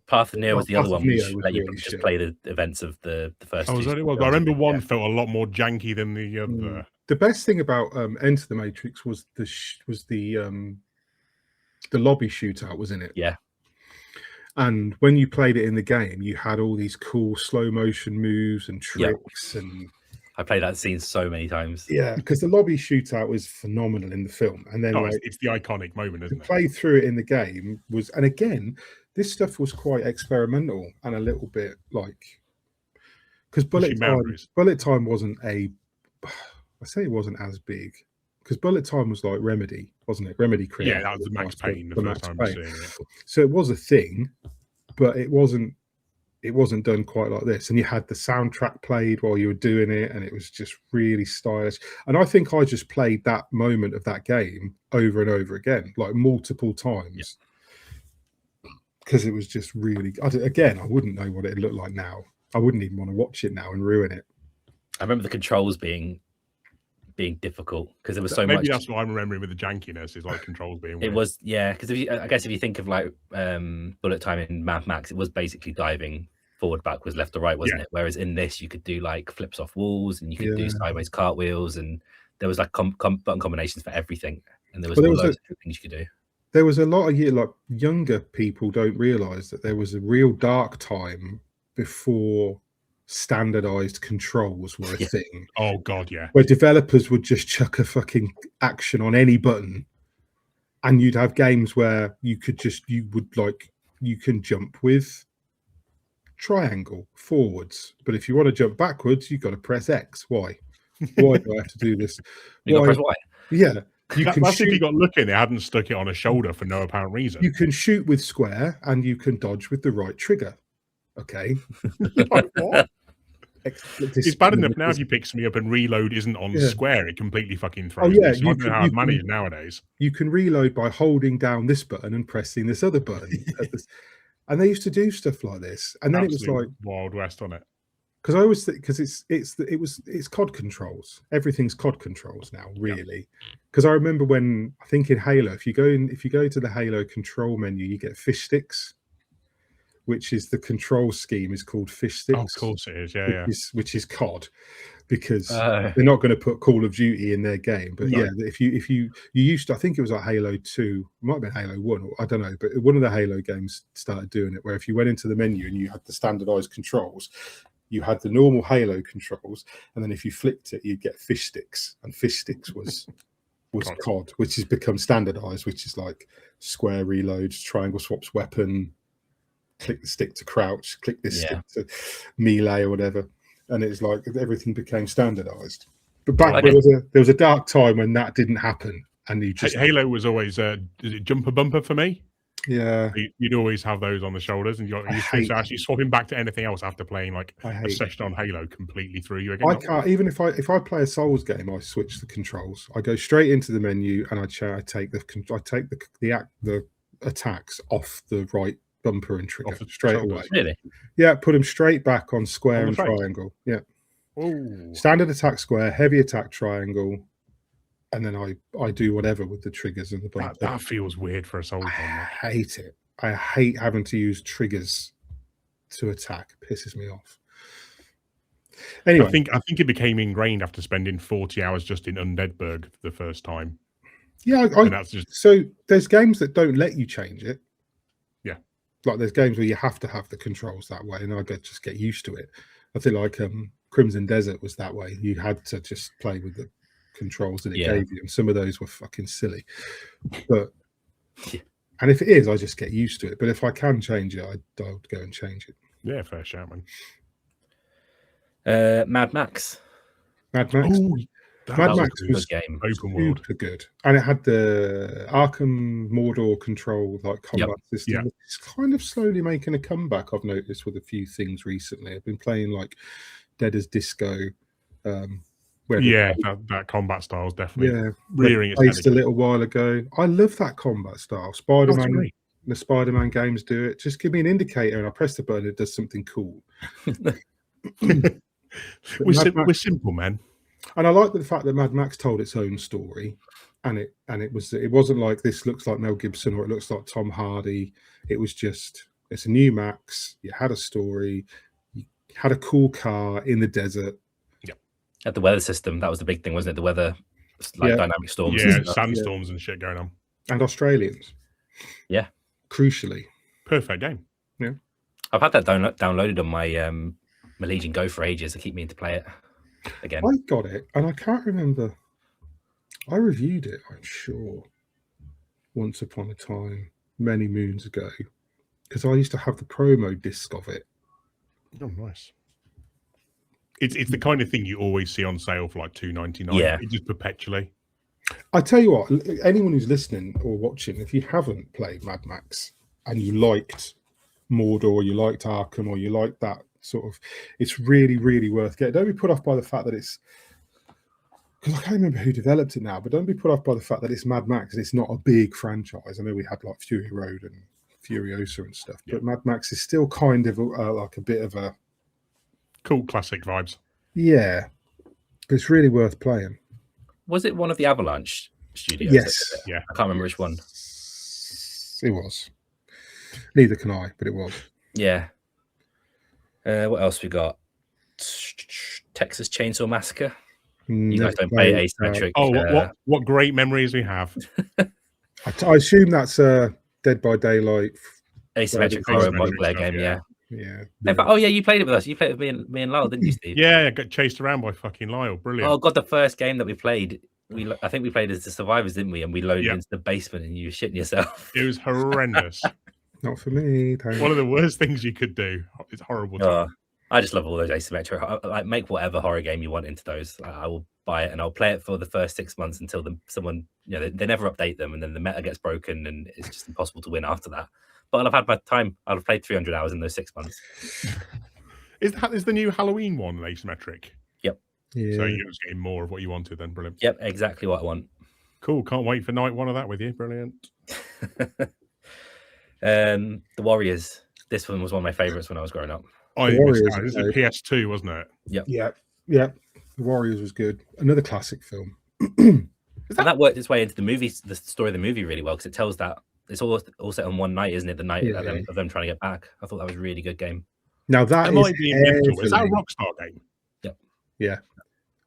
Path of Neo was the other one, which let you just play the events of the first. Oh, was that it was? I remember one felt a lot more janky than the other. The best thing about Enter the Matrix was the lobby shootout was in it. Yeah. And when you played it in the game, you had all these cool slow motion moves and tricks and. I played that scene so many times. Yeah, because the lobby shootout was phenomenal in the film, and then it's the iconic moment, isn't it? Play through it in the game was, and again, this stuff was quite experimental and a little bit like because bullet time wasn't I say it wasn't as big because bullet time was like Remedy, wasn't it? Remedy created. Yeah, that was the Max Payne. The first time seeing it. So it was a thing, but it wasn't done quite like this. And you had the soundtrack played while you were doing it, and it was just really stylish. And I think I just played that moment of that game over and over again, like multiple times, because it was just really. I wouldn't know what it looked like now. I wouldn't even want to watch it now and ruin it. I remember the controls being difficult because there was so much. Maybe that's what I'm remembering with the jankiness is like controls being. It was because I guess if you think of like bullet time in Mad Max, it was basically diving forward, backwards, left or right, wasn't it? Whereas in this, you could do like flips off walls and you could do sideways cartwheels, and there was like button combinations for everything, and there was loads of things you could do. There was a lot of younger people don't realise that there was a real dark time before standardized controls were a thing. Oh god, yeah. Where developers would just chuck a fucking action on any button, and you'd have games where you can jump with triangle forwards, but if you want to jump backwards, you've got to press X. Why do I have to do this? You got to press Y. Yeah. That's if you got lucky and they hadn't stuck it on a shoulder for no apparent reason. You can shoot with square and you can dodge with the right trigger. Okay. Like, what? It's bad enough now if you pick something up and reload isn't on square, it completely fucking throws. Oh, yeah. So I don't know how it's managed nowadays. You can reload by holding down this button and pressing this other button. And they used to do stuff like this. And then it was like Wild West on it. Because I always think it's COD controls. Everything's COD controls now, really. Because I remember when I think in Halo, if you go to the Halo control menu, you get fish sticks, which is the control scheme is called fish sticks. Oh, of course it is, which is COD, because they're not going to put Call of Duty in their game. But if you used to, I think it was like Halo 2, it might have been Halo 1, or I don't know, but one of the Halo games started doing it, where if you went into the menu and you had the standardized controls, you had the normal Halo controls, and then if you flipped it, you'd get fish sticks, and fish sticks was COD, which has become standardized, which is like square reloads, triangle swaps weapon, click the stick to crouch, click this stick to melee or whatever, and it's like everything became standardized. But back there was a dark time when that didn't happen, and you just Halo was always is it jumper bumper for me. Yeah, you'd always have those on the shoulders, and you're actually swapping back to anything else after playing like a session on Halo completely through you again. I can't, even if I play a Souls game, I switch the controls. I go straight into the menu and I take the attacks off the right bumper and trigger Off the straight shoulders. away. Really? Yeah, put them straight back on square On and the face? triangle. Yeah, Oh, standard attack square, heavy attack triangle, and then I do whatever with the triggers and the bumper. that feels weird for a I soldier. hate it. I hate having to use triggers to attack. It pisses me off. Anyway, I think it became ingrained after spending 40 hours just in Undeadburg the first time. yeah, And that's just so there's games that don't let you change it. Yeah. Like there's games where you have to have the controls that way, and I just get used to it. I feel like Crimson Desert was that way. You had to just play with the controls that it gave you, and some of those were fucking silly. But and if it is, I just get used to it. But if I can change it, I'll go and change it. yeah, fair shout, man. Mad Max. Mad Max. Oh, Mad Max a good was game. open world. super good, and it had the Arkham Mordor control like combat system. Yeah. It's kind of slowly making a comeback. I've noticed with a few things recently. I've been playing like Dead as Disco. That combat style is definitely rearing its placed head a little while ago. I love that combat style. Spider-Man, great. the Spider-Man games do it. Just give me an indicator, and I press the button. It does something cool. We're simple, man. And I like the fact that Mad Max told its own story, and it wasn't like this looks like Mel Gibson or it looks like Tom Hardy. It was just it's a new Max. You had a story. You had a cool car in the desert. At the weather system, that was the big thing, wasn't it? The weather, like dynamic storms. Yeah, and stuff. sandstorms and shit going on. And Australians. Yeah. Crucially. Perfect game. Yeah. I've had that downloaded on my my Legion Go for ages. I keep meaning to play it again. I got it, and I can't remember. I reviewed it, I'm sure, once upon a time, many moons ago, because I used to have the promo disc of it. Oh, nice. It's the kind of thing you always see on sale for like $2.99. Yeah. It just perpetually. I tell you what, anyone who's listening or watching, if you haven't played Mad Max and you liked Mordor, you liked Arkham, or you liked that sort of, it's really, really worth getting. Don't be put off by the fact that it's, because I can't remember who developed it now, but don't be put off by the fact that it's Mad Max and it's not a big franchise. I know we had like Fury Road and Furiosa and stuff, but Mad Max is still kind of like a bit of a cool classic vibes. Yeah, but it's really worth playing. Was it one of the Avalanche studios? Yes. Yeah. I can't remember which one. It was. Neither can I, but it was. Yeah. What else we got? Texas Chainsaw Massacre. You guys don't play asymmetric. Oh, what great memories we have. I assume that's Dead by Daylight. Asymmetric horror multiplayer game, yeah. Yeah. Oh yeah, you played it with us. You played it with me and Lyle, didn't you, Steve? Yeah, I got chased around by fucking Lyle. Brilliant. Oh god, the first game that we played, I think we played as the survivors, didn't we? And we loaded into the basement, and you were shitting yourself. It was horrendous. Not for me. One of the worst things you could do. It's horrible. I just love all those asymmetric. Like, make whatever horror game you want into those. I will buy it and I'll play it for the first 6 months until someone, they never update them, and then the meta gets broken, and it's just impossible to win after that. But I've had my time. I've played 300 hours in those 6 months. Is the new Halloween one asymmetric? Yep. Yeah. So you're just getting more of what you wanted then. Brilliant. Yep, exactly what I want. Cool. Can't wait for night one of that with you. Brilliant. The Warriors. This one was one of my favorites when I was growing up. This is PS2, wasn't it? Yep. Yeah. The Warriors was good. Another classic film. And that worked its way into the story of the movie really well, because it tells that it's all set on one night, isn't it? The night of them trying to get back. I thought that was a really good game. Now that might be mental. Is that a Rockstar game? Yep.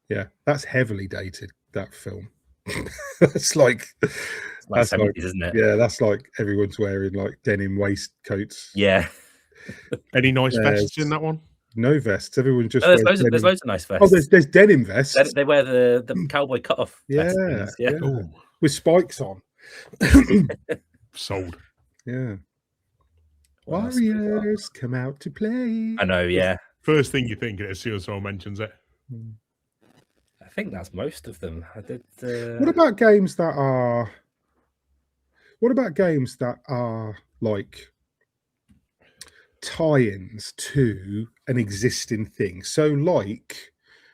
Yeah. That's heavily dated, that film. It's like 70s, isn't it? Yeah, that's like everyone's wearing like denim waistcoats. Yeah. Any nice vests in that one? No vests. Everyone just there's loads of nice vests. Oh, there's denim vests. They wear the cowboy cutoff. Yeah. Ooh. With spikes on. Sold. Yeah. Warriors come out to play. I know, yeah. First thing you think as soon as someone mentions it. I think that's most of them. I did. What about games that are like tie-ins to an existing thing? So like,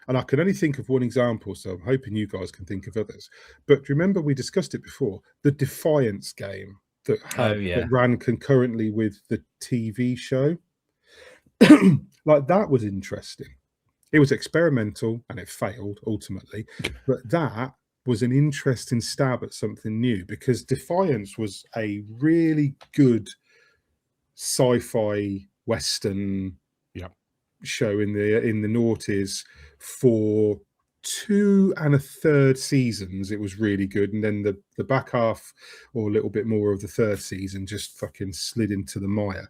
and I can only think of one example, so I'm hoping you guys can think of others. But remember, we discussed it before, the Defiance game that ran concurrently with the TV show. Like, that was interesting. It was experimental and it failed ultimately, but that was an interesting stab at something new, because Defiance was a really good sci-fi western show in the noughties for 2 1/3 seasons. It was really good, and then the back half, or a little bit more of the 3rd season, just fucking slid into the mire.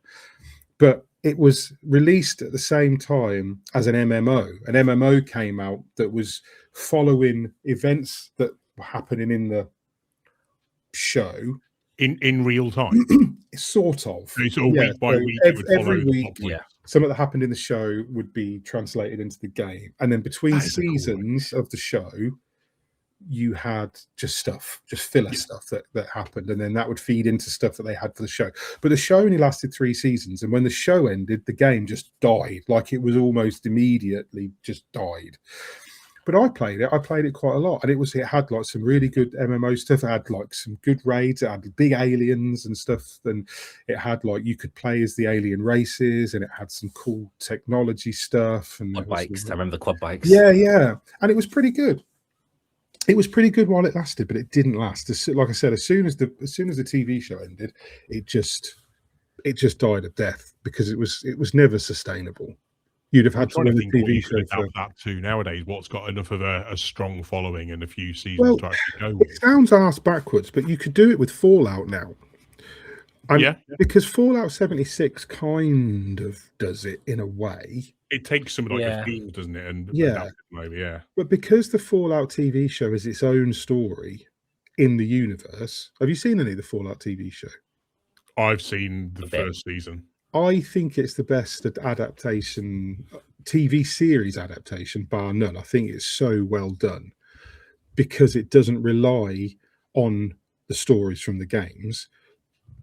But it was released at the same time as an MMO. An MMO came out that was following events that were happening in the show in real time. Sort of. So it's all week by week. Every week, something that happened in the show would be translated into the game, and then between seasons of the show, you had just filler stuff that happened, and then that would feed into stuff that they had for the show. But the show only lasted 3 seasons, and when the show ended, the game just died. Like, it was almost immediately just died. But I played it quite a lot, and it had like some really good MMO stuff. It had like some good raids, it had big aliens and stuff, and it had like, you could play as the alien races, and it had some cool technology stuff, and quad bikes. I remember the quad bikes. Yeah, and it was pretty good. It was pretty good while it lasted, but it didn't last. Like I said, as soon as the TV show ended, it just died a death, because it was never sustainable. You'd have had to run the TV show for that too. Nowadays, what's got enough of a strong following and a few seasons to actually go with? It sounds arse backwards, but you could do it with Fallout now. Because Fallout 76 kind of does it in a way. It takes some of like the themes, doesn't it? And But because the Fallout TV show is its own story in the universe, have you seen any of the Fallout TV show? I've seen the first season. I think it's the best adaptation, TV series adaptation, bar none. I think it's so well done, because it doesn't rely on the stories from the games,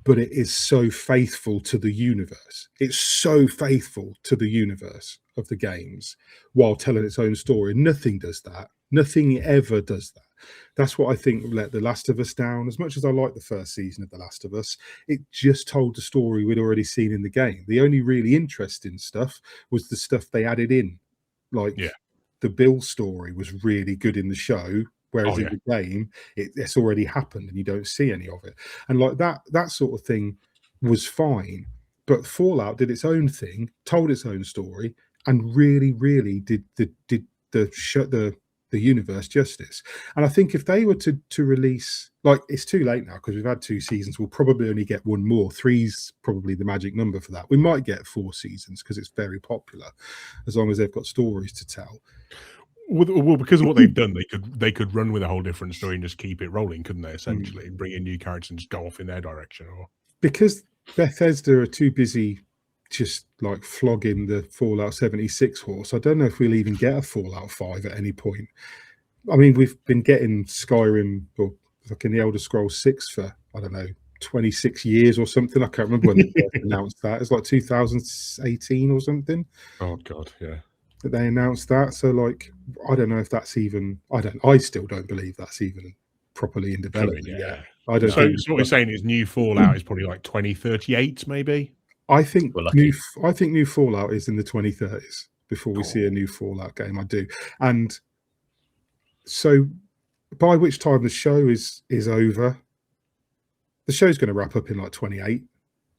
but it is so faithful to the universe. It's so faithful to the universe of the games while telling its own story. Nothing does that. Nothing ever does that. That's what I think let The Last of Us down. As much as I like the first season of The Last of Us, it just told the story we'd already seen in the game. The only really interesting stuff was the stuff they added in. Like, the Bill story was really good in the show, whereas in the game, it's already happened and you don't see any of it. And like that sort of thing was fine. But Fallout did its own thing, told its own story, and really, really did the universe justice. And I think if they were to release, like, it's too late now because we've had 2 seasons, we'll probably only get 1 more. 3's probably the magic number for that. We might get 4 seasons because it's very popular, as long as they've got stories to tell. Well, because of what they've done, they could run with a whole different story and just keep it rolling, couldn't they? Essentially, bring in new characters and just go off in their direction. Or because Bethesda are too busy just like flogging the Fallout 76 horse, I don't know if we'll even get a Fallout 5 at any point. I mean, we've been getting Skyrim or fucking the Elder Scrolls 6 for, I don't know, 26 years or something. I can't remember when they announced that. It's like 2018 or something. Oh God, yeah. That they announced that. So like, I don't know if that's even, I still don't believe that's even properly in development yet. I don't know. So what you're saying is new Fallout is probably like 2038 maybe? I think new Fallout is in the 2030s before we see a new Fallout game. I do. And so by which time the show is over, the show's going to wrap up in like 28.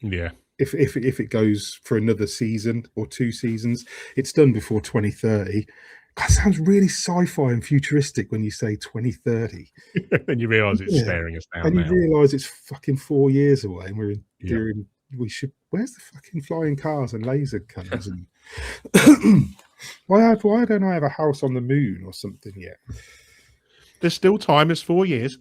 Yeah. If it goes for another season or 2 seasons, it's done before 2030. God, it sounds really sci-fi and futuristic when you say 2030. And you realise it's staring us down. And you realise it's fucking 4 years away, and we're doing. We should. Where's the fucking flying cars and laser guns? And why don't I have a house on the moon or something yet? There's still time. It's 4 years.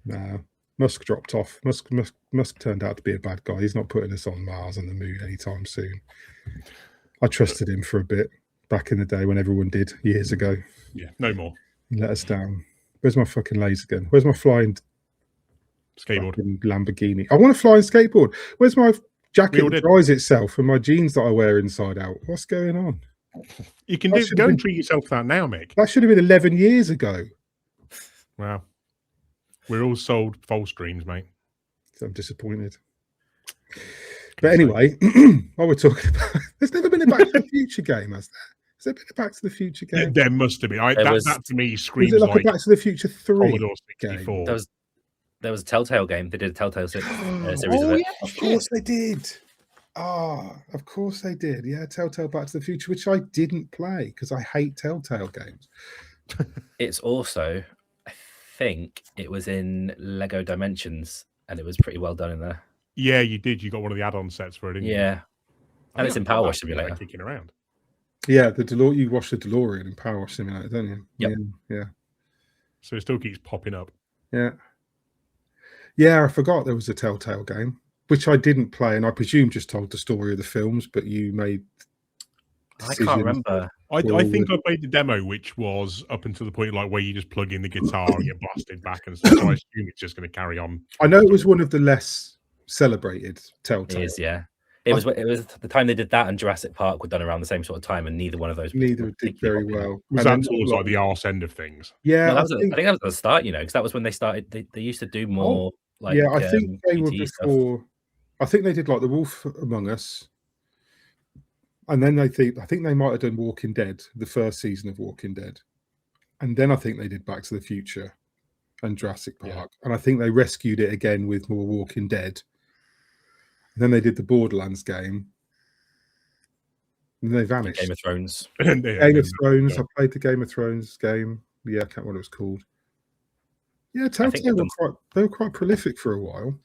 No, Musk dropped off. Musk turned out to be a bad guy. He's not putting us on Mars and the moon anytime soon. I trusted him for a bit back in the day when everyone did years ago. Yeah, no more. He let us down. Where's my fucking laser gun? Where's my flying skateboard Lamborghini? I want to fly a skateboard. Where's my jacket that dries itself and my jeans that I wear inside out? What's going on? You can go and treat yourself that now, Mick. That should have been 11 years ago. Wow. We're all sold false dreams, mate. So I'm disappointed. But anyway, while we're talking about, there's never been a Back to the Future game, has there? Has there been a Back to the Future game? There must have been. That to me screams Was it like a Back to the Future 3 Commodore 64. game? There was a Telltale game. They did a Telltale series Oh, of it. yeah, of course they did. Of course they did. Yeah, Telltale Back to the Future, which I didn't play because I hate Telltale games. It's also, I think it was in Lego Dimensions, and it was pretty well done in there. Yeah, you did. You got one of the add-on sets for it, didn't you? Yeah. And it's in Power Wash Simulator. Kicking around. Yeah, you wash the DeLorean in Power Wash Simulator, don't you? Yep. Yeah. So it still keeps popping up. Yeah. Yeah, I forgot there was a Telltale game, which I didn't play, and I presume just told the story of the films, but you made I can't remember. I think I played the demo, which was up until the point like where you just plug in the guitar and get blasted back and stuff. So I assume it's just going to carry on. I know it was one of the less celebrated Telltale. It is, yeah. It was the time they did that, and Jurassic Park were done around the same sort of time, and neither one of those did very well. Was that towards like the arse end of things? Yeah, no, I think that was at the start, because that was when they started. They used to do more. Like, yeah, I think they were before. Stuff. I think they did like The Wolf Among Us, and then I think they might have done Walking Dead, the first season of Walking Dead, and then I think they did Back to the Future and Jurassic Park, and I think they rescued it again with more Walking Dead. And then they did the Borderlands game, and they vanished. Game of Thrones. Game of Thrones. I played the Game of Thrones game. Yeah, I can't remember what it was called. Yeah, Telltale were quite prolific for a while.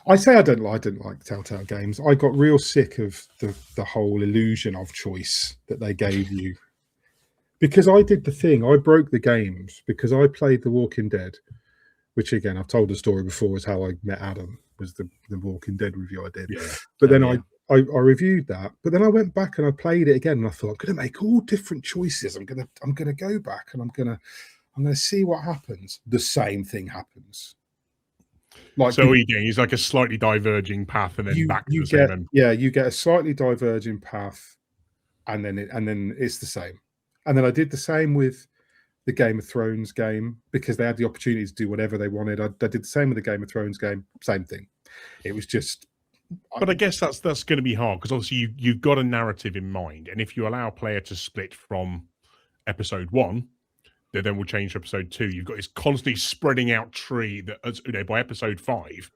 I say I didn't like Telltale games. I got real sick of the whole illusion of choice that they gave you. Because I did the thing, I broke the games because I played The Walking Dead, which again, I've told the story before, is how I met Adam, was the Walking Dead review I did. Yeah. But then I reviewed that, but then I went back and I played it again, and I thought, I'm going to make all different choices. I'm going to go back and I'm going to see what happens. The same thing happens. Like, so it's like a slightly diverging path, and then back to the same end. Yeah, you get a slightly diverging path, and then it's the same. And then I did the same with the Game of Thrones game because they had the opportunity to do whatever they wanted. I did the same with the Game of Thrones game. Same thing. It was just. But I guess that's going to be hard because obviously you've got a narrative in mind, and if you allow a player to split from episode 1, they then will change to episode 2. You've got this constantly spreading out tree that by episode 5,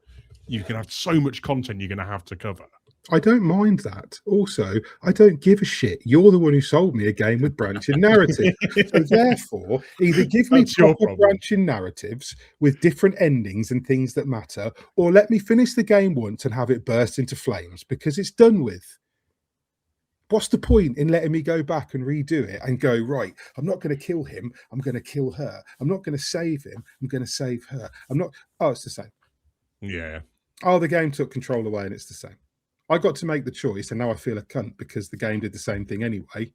you can have so much content you're going to have to cover. I don't mind that. Also, I don't give a shit. You're the one who sold me a game with branching narrative. So therefore, either give me proper branching narratives with different endings and things that matter, or let me finish the game once and have it burst into flames because it's done with. What's the point in letting me go back and redo it and go, right, I'm not going to kill him, I'm going to kill her. I'm not going to save him, I'm going to save her. It's the same. Yeah. Oh, the game took control away and it's the same. I got to make the choice, and now I feel a cunt because the game did the same thing anyway.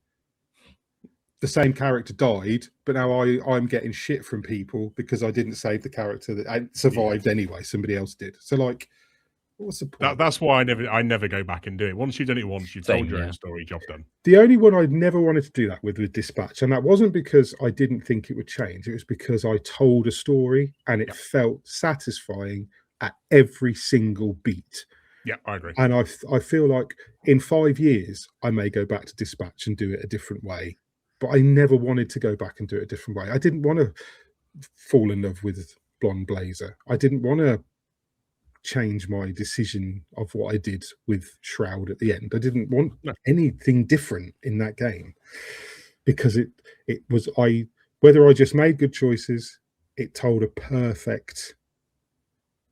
The same character died, but now I'm getting shit from people because I didn't save the character that I survived anyway. Somebody else did. So, like, what's the point? That's why I never go back and do it. Once you've done it once, you've told your own story, job done. The only one I never wanted to do that with was Dispatch, and that wasn't because I didn't think it would change. It was because I told a story, and it felt satisfying at every single beat. Yeah, I agree. And I feel like in 5 years, I may go back to Dispatch and do it a different way. But I never wanted to go back and do it a different way. I didn't want to fall in love with Blonde Blazer. I didn't want to change my decision of what I did with Shroud at the end. I didn't want anything different in that game because it was whether I just made good choices, it told a perfect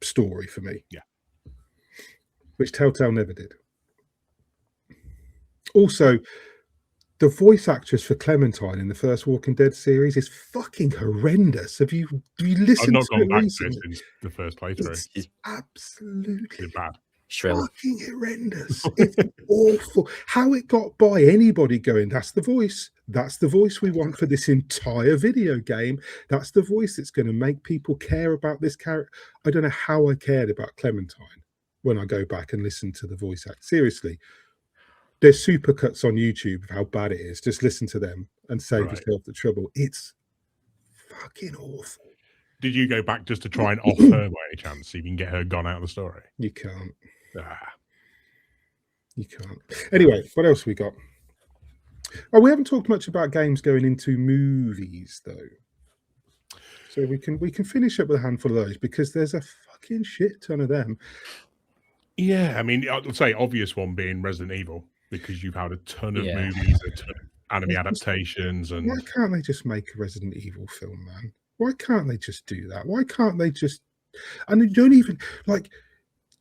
story for me. Yeah. Which Telltale never did. Also, the voice actress for Clementine in the first Walking Dead series is fucking horrendous. Have you listened to it? I've not gone back to it since the first playthrough. It's absolutely bad. Shrill. Fucking horrendous. It's awful. How it got by anybody going, that's the voice. That's the voice we want for this entire video game. That's the voice that's going to make people care about this character. I don't know how I cared about Clementine when I go back and listen to the voice act. Seriously, there's supercuts on YouTube of how bad it is. Just listen to them and save yourself the trouble. It's fucking awful. Did you go back just to try and off her by any chance, so you can get her gone out of the story? You can't. Ah. You can't. Anyway, what else we got? Oh, we haven't talked much about games going into movies though. So we can finish up with a handful of those because there's a fucking shit ton of them. Yeah, I mean, I'd say obvious one being Resident Evil, because you've had a ton of Yeah. movies, a ton of anime adaptations, and Why can't they just make a Resident Evil film, man? Why can't they just do that? Why can't they just? And you don't even like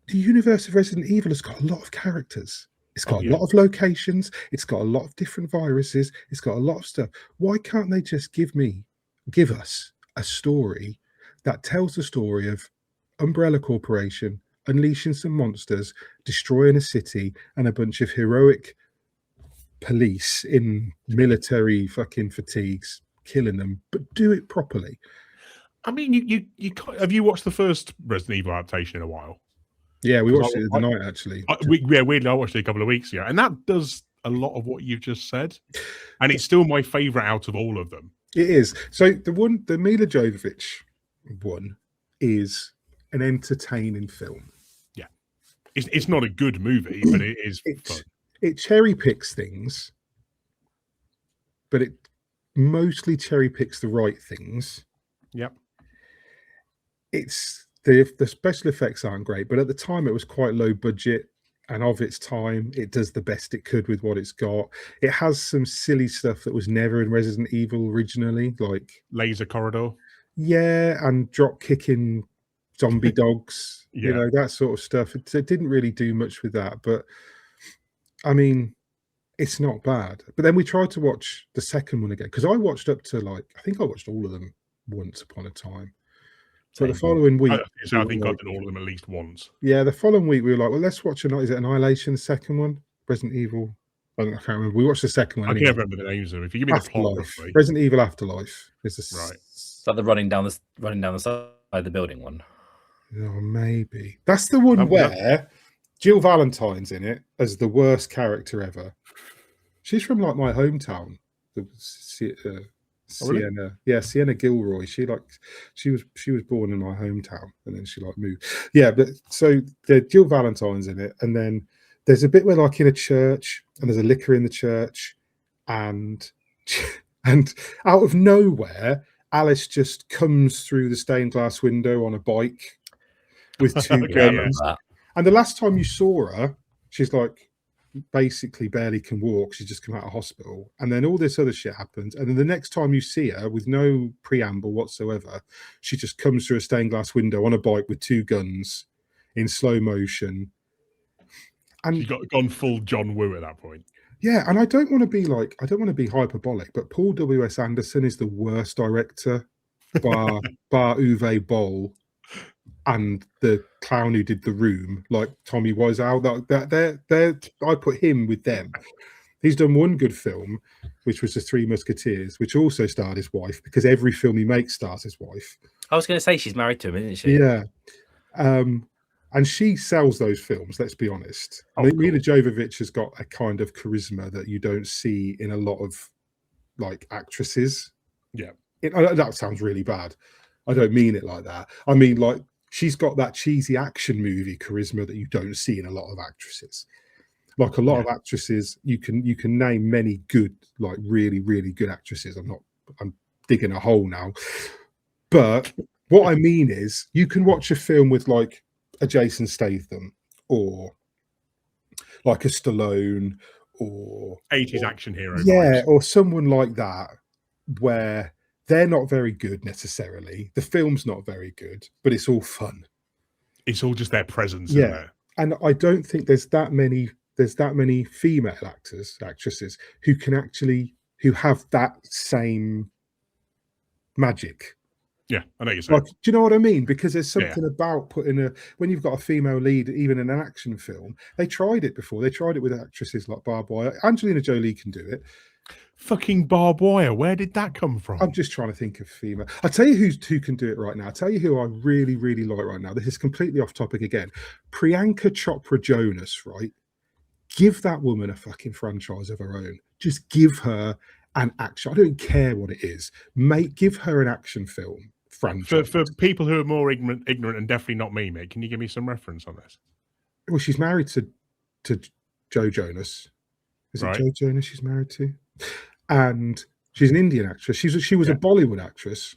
the universe of Resident Evil has got a lot of characters. It's got a lot of locations. It's got a lot of different viruses. It's got a lot of stuff. Why can't they just give us a story that tells the story of Umbrella Corporation unleashing some monsters, destroying a city, and a bunch of heroic police in military fucking fatigues killing them, but do it properly? I mean, you have you watched the first Resident Evil adaptation in a while? Yeah, we watched it the night actually. Weirdly, I watched it a couple of weeks ago, and that does a lot of what you've just said, and it's still my favorite out of all of them. It is. So the Mila Jovovich one is an entertaining film. Yeah, it's not a good movie, but it is fun. It cherry picks things, but it mostly cherry picks the right things. Yep. It's the special effects aren't great, but at the time it was quite low budget, and of its time, it does the best it could with what it's got. It has some silly stuff that was never in Resident Evil originally, like laser corridor. Yeah, and drop kicking zombie dogs, you know, that sort of stuff. It didn't really do much with that, but I mean, it's not bad. But then we tried to watch the second one again because I watched up to I think I watched all of them once upon a time. So the following week, I think I've done all of them at least once. Yeah, the following week we were like, well, let's watch is it Annihilation, the second one? Resident Evil. I can't remember. We watched the second one. I can't remember the names of them. If you give me the plot, roughly. Resident Evil Afterlife is the right. Is that the running down the side of the building one? Oh, maybe that's the one where Jill Valentine's in it as the worst character ever. She's from my hometown. Sienna, yeah, Sienna Gilroy. She was born in my hometown, and then she moved. Yeah, but so Jill Valentine's in it, and then there's a bit where in a church, and there's a liquor in the church, and out of nowhere, Alice just comes through the stained glass window on a bike with two guns. And the last time you saw her, she's basically barely can walk. She's just come out of hospital, and then all this other shit happens, and then the next time you see her, with no preamble whatsoever, she just comes through a stained glass window on a bike with two guns in slow motion, and she's gone full John Woo at that point. Yeah, and I don't want to be hyperbolic, but Paul W.S. Anderson is the worst director, bar Uwe Boll and the clown who did The Room, Tommy Wiseau. I put him with them. He's done one good film, which was The Three Musketeers, which also starred his wife, because every film he makes stars his wife. I was going to say she's married to him, isn't she? Yeah. And she sells those films, let's be honest. Mila Jovovich has got a kind of charisma that you don't see in a lot of actresses. Yeah. That sounds really bad. I don't mean it like that. I mean, she's got that cheesy action movie charisma that you don't see in a lot of actresses. A lot of actresses, you can name many good, really, really good actresses. I'm digging a hole now. But what I mean is, you can watch a film with a Jason Statham or a Stallone or 80s action hero. Yeah, vibes. or someone like that, where they're not very good necessarily. The film's not very good, but it's all fun. It's all just their presence in there. And I don't think there's that many female actresses who have that same magic. Yeah, I know you're saying. Do you know what I mean? Because there's something about when you've got a female lead, even in an action film. They tried it before. They tried it with actresses like Barbed Wire. Angelina Jolie can do it. Fucking Barbed Wire. Where did that come from? I'm just trying to think of female. I'll tell you who can do it right now. I'll tell you who I really, really like right now. This is completely off topic again. Priyanka Chopra Jonas, right? Give that woman a fucking franchise of her own. Just give her an action. I don't care what it is. Give her an action film franchise. For people who are more ignorant and definitely not me, Mick, can you give me some reference on this? Well, she's married to Joe Jonas. Is it Right. Joe Jonas she's married to? And she's an Indian actress. She was a Bollywood actress.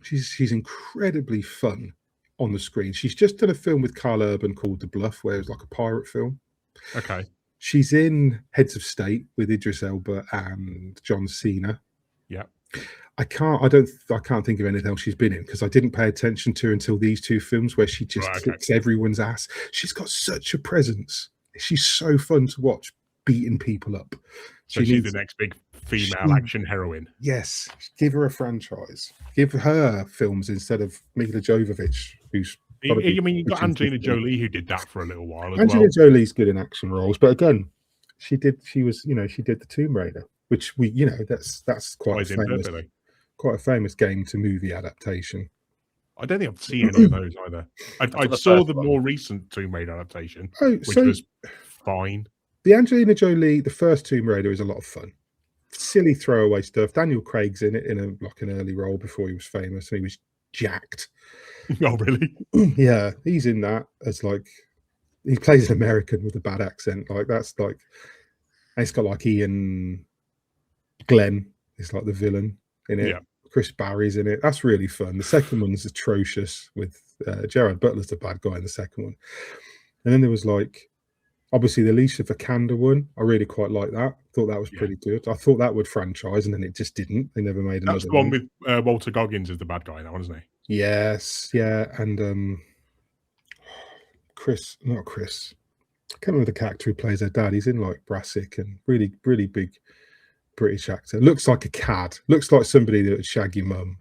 She's incredibly fun on the screen. She's just done a film with Carl Urban called The Bluff, where it was like a pirate film. Okay. She's in Heads of State with Idris Elba and John Cena. Yeah. I can't think of anything else she's been in because I didn't pay attention to her until these two films where she just kicks everyone's ass. She's got such a presence. She's so fun to watch, beating people up. So she's the next big female action heroine. Yes, give her a franchise. Give her films instead of Mila Jovovich, who's. You've got Angelina Jolie who did that for a little while as Angelina Jolie's good in action roles, but again, she did the Tomb Raider, which that's quite a famous game to movie adaptation. I don't think I've seen any of those either. I saw the more recent Tomb Raider adaptation, which was fine. The Angelina Jolie, the first Tomb Raider, is a lot of fun. Silly throwaway stuff. Daniel Craig's in it in an early role before he was famous, and he was jacked. Oh, really? Yeah, he's in that as he plays an American with a bad accent. It's got Ian Glenn is the villain in it. Yeah. Chris Barry's in it. That's really fun. The second one's atrocious with Gerard Butler's the bad guy in the second one. And then there was obviously the Alicia Vikander one. I really quite like that. Thought that was pretty good. I thought that would franchise, and then it just didn't. They never made another. That's the one with Walter Goggins as the bad guy now, isn't he? Yes, yeah, and Chris. I can't remember the character who plays her dad. He's in Brassic and really, really big British actor. Looks like a cad. Looks like somebody that would shag your mum.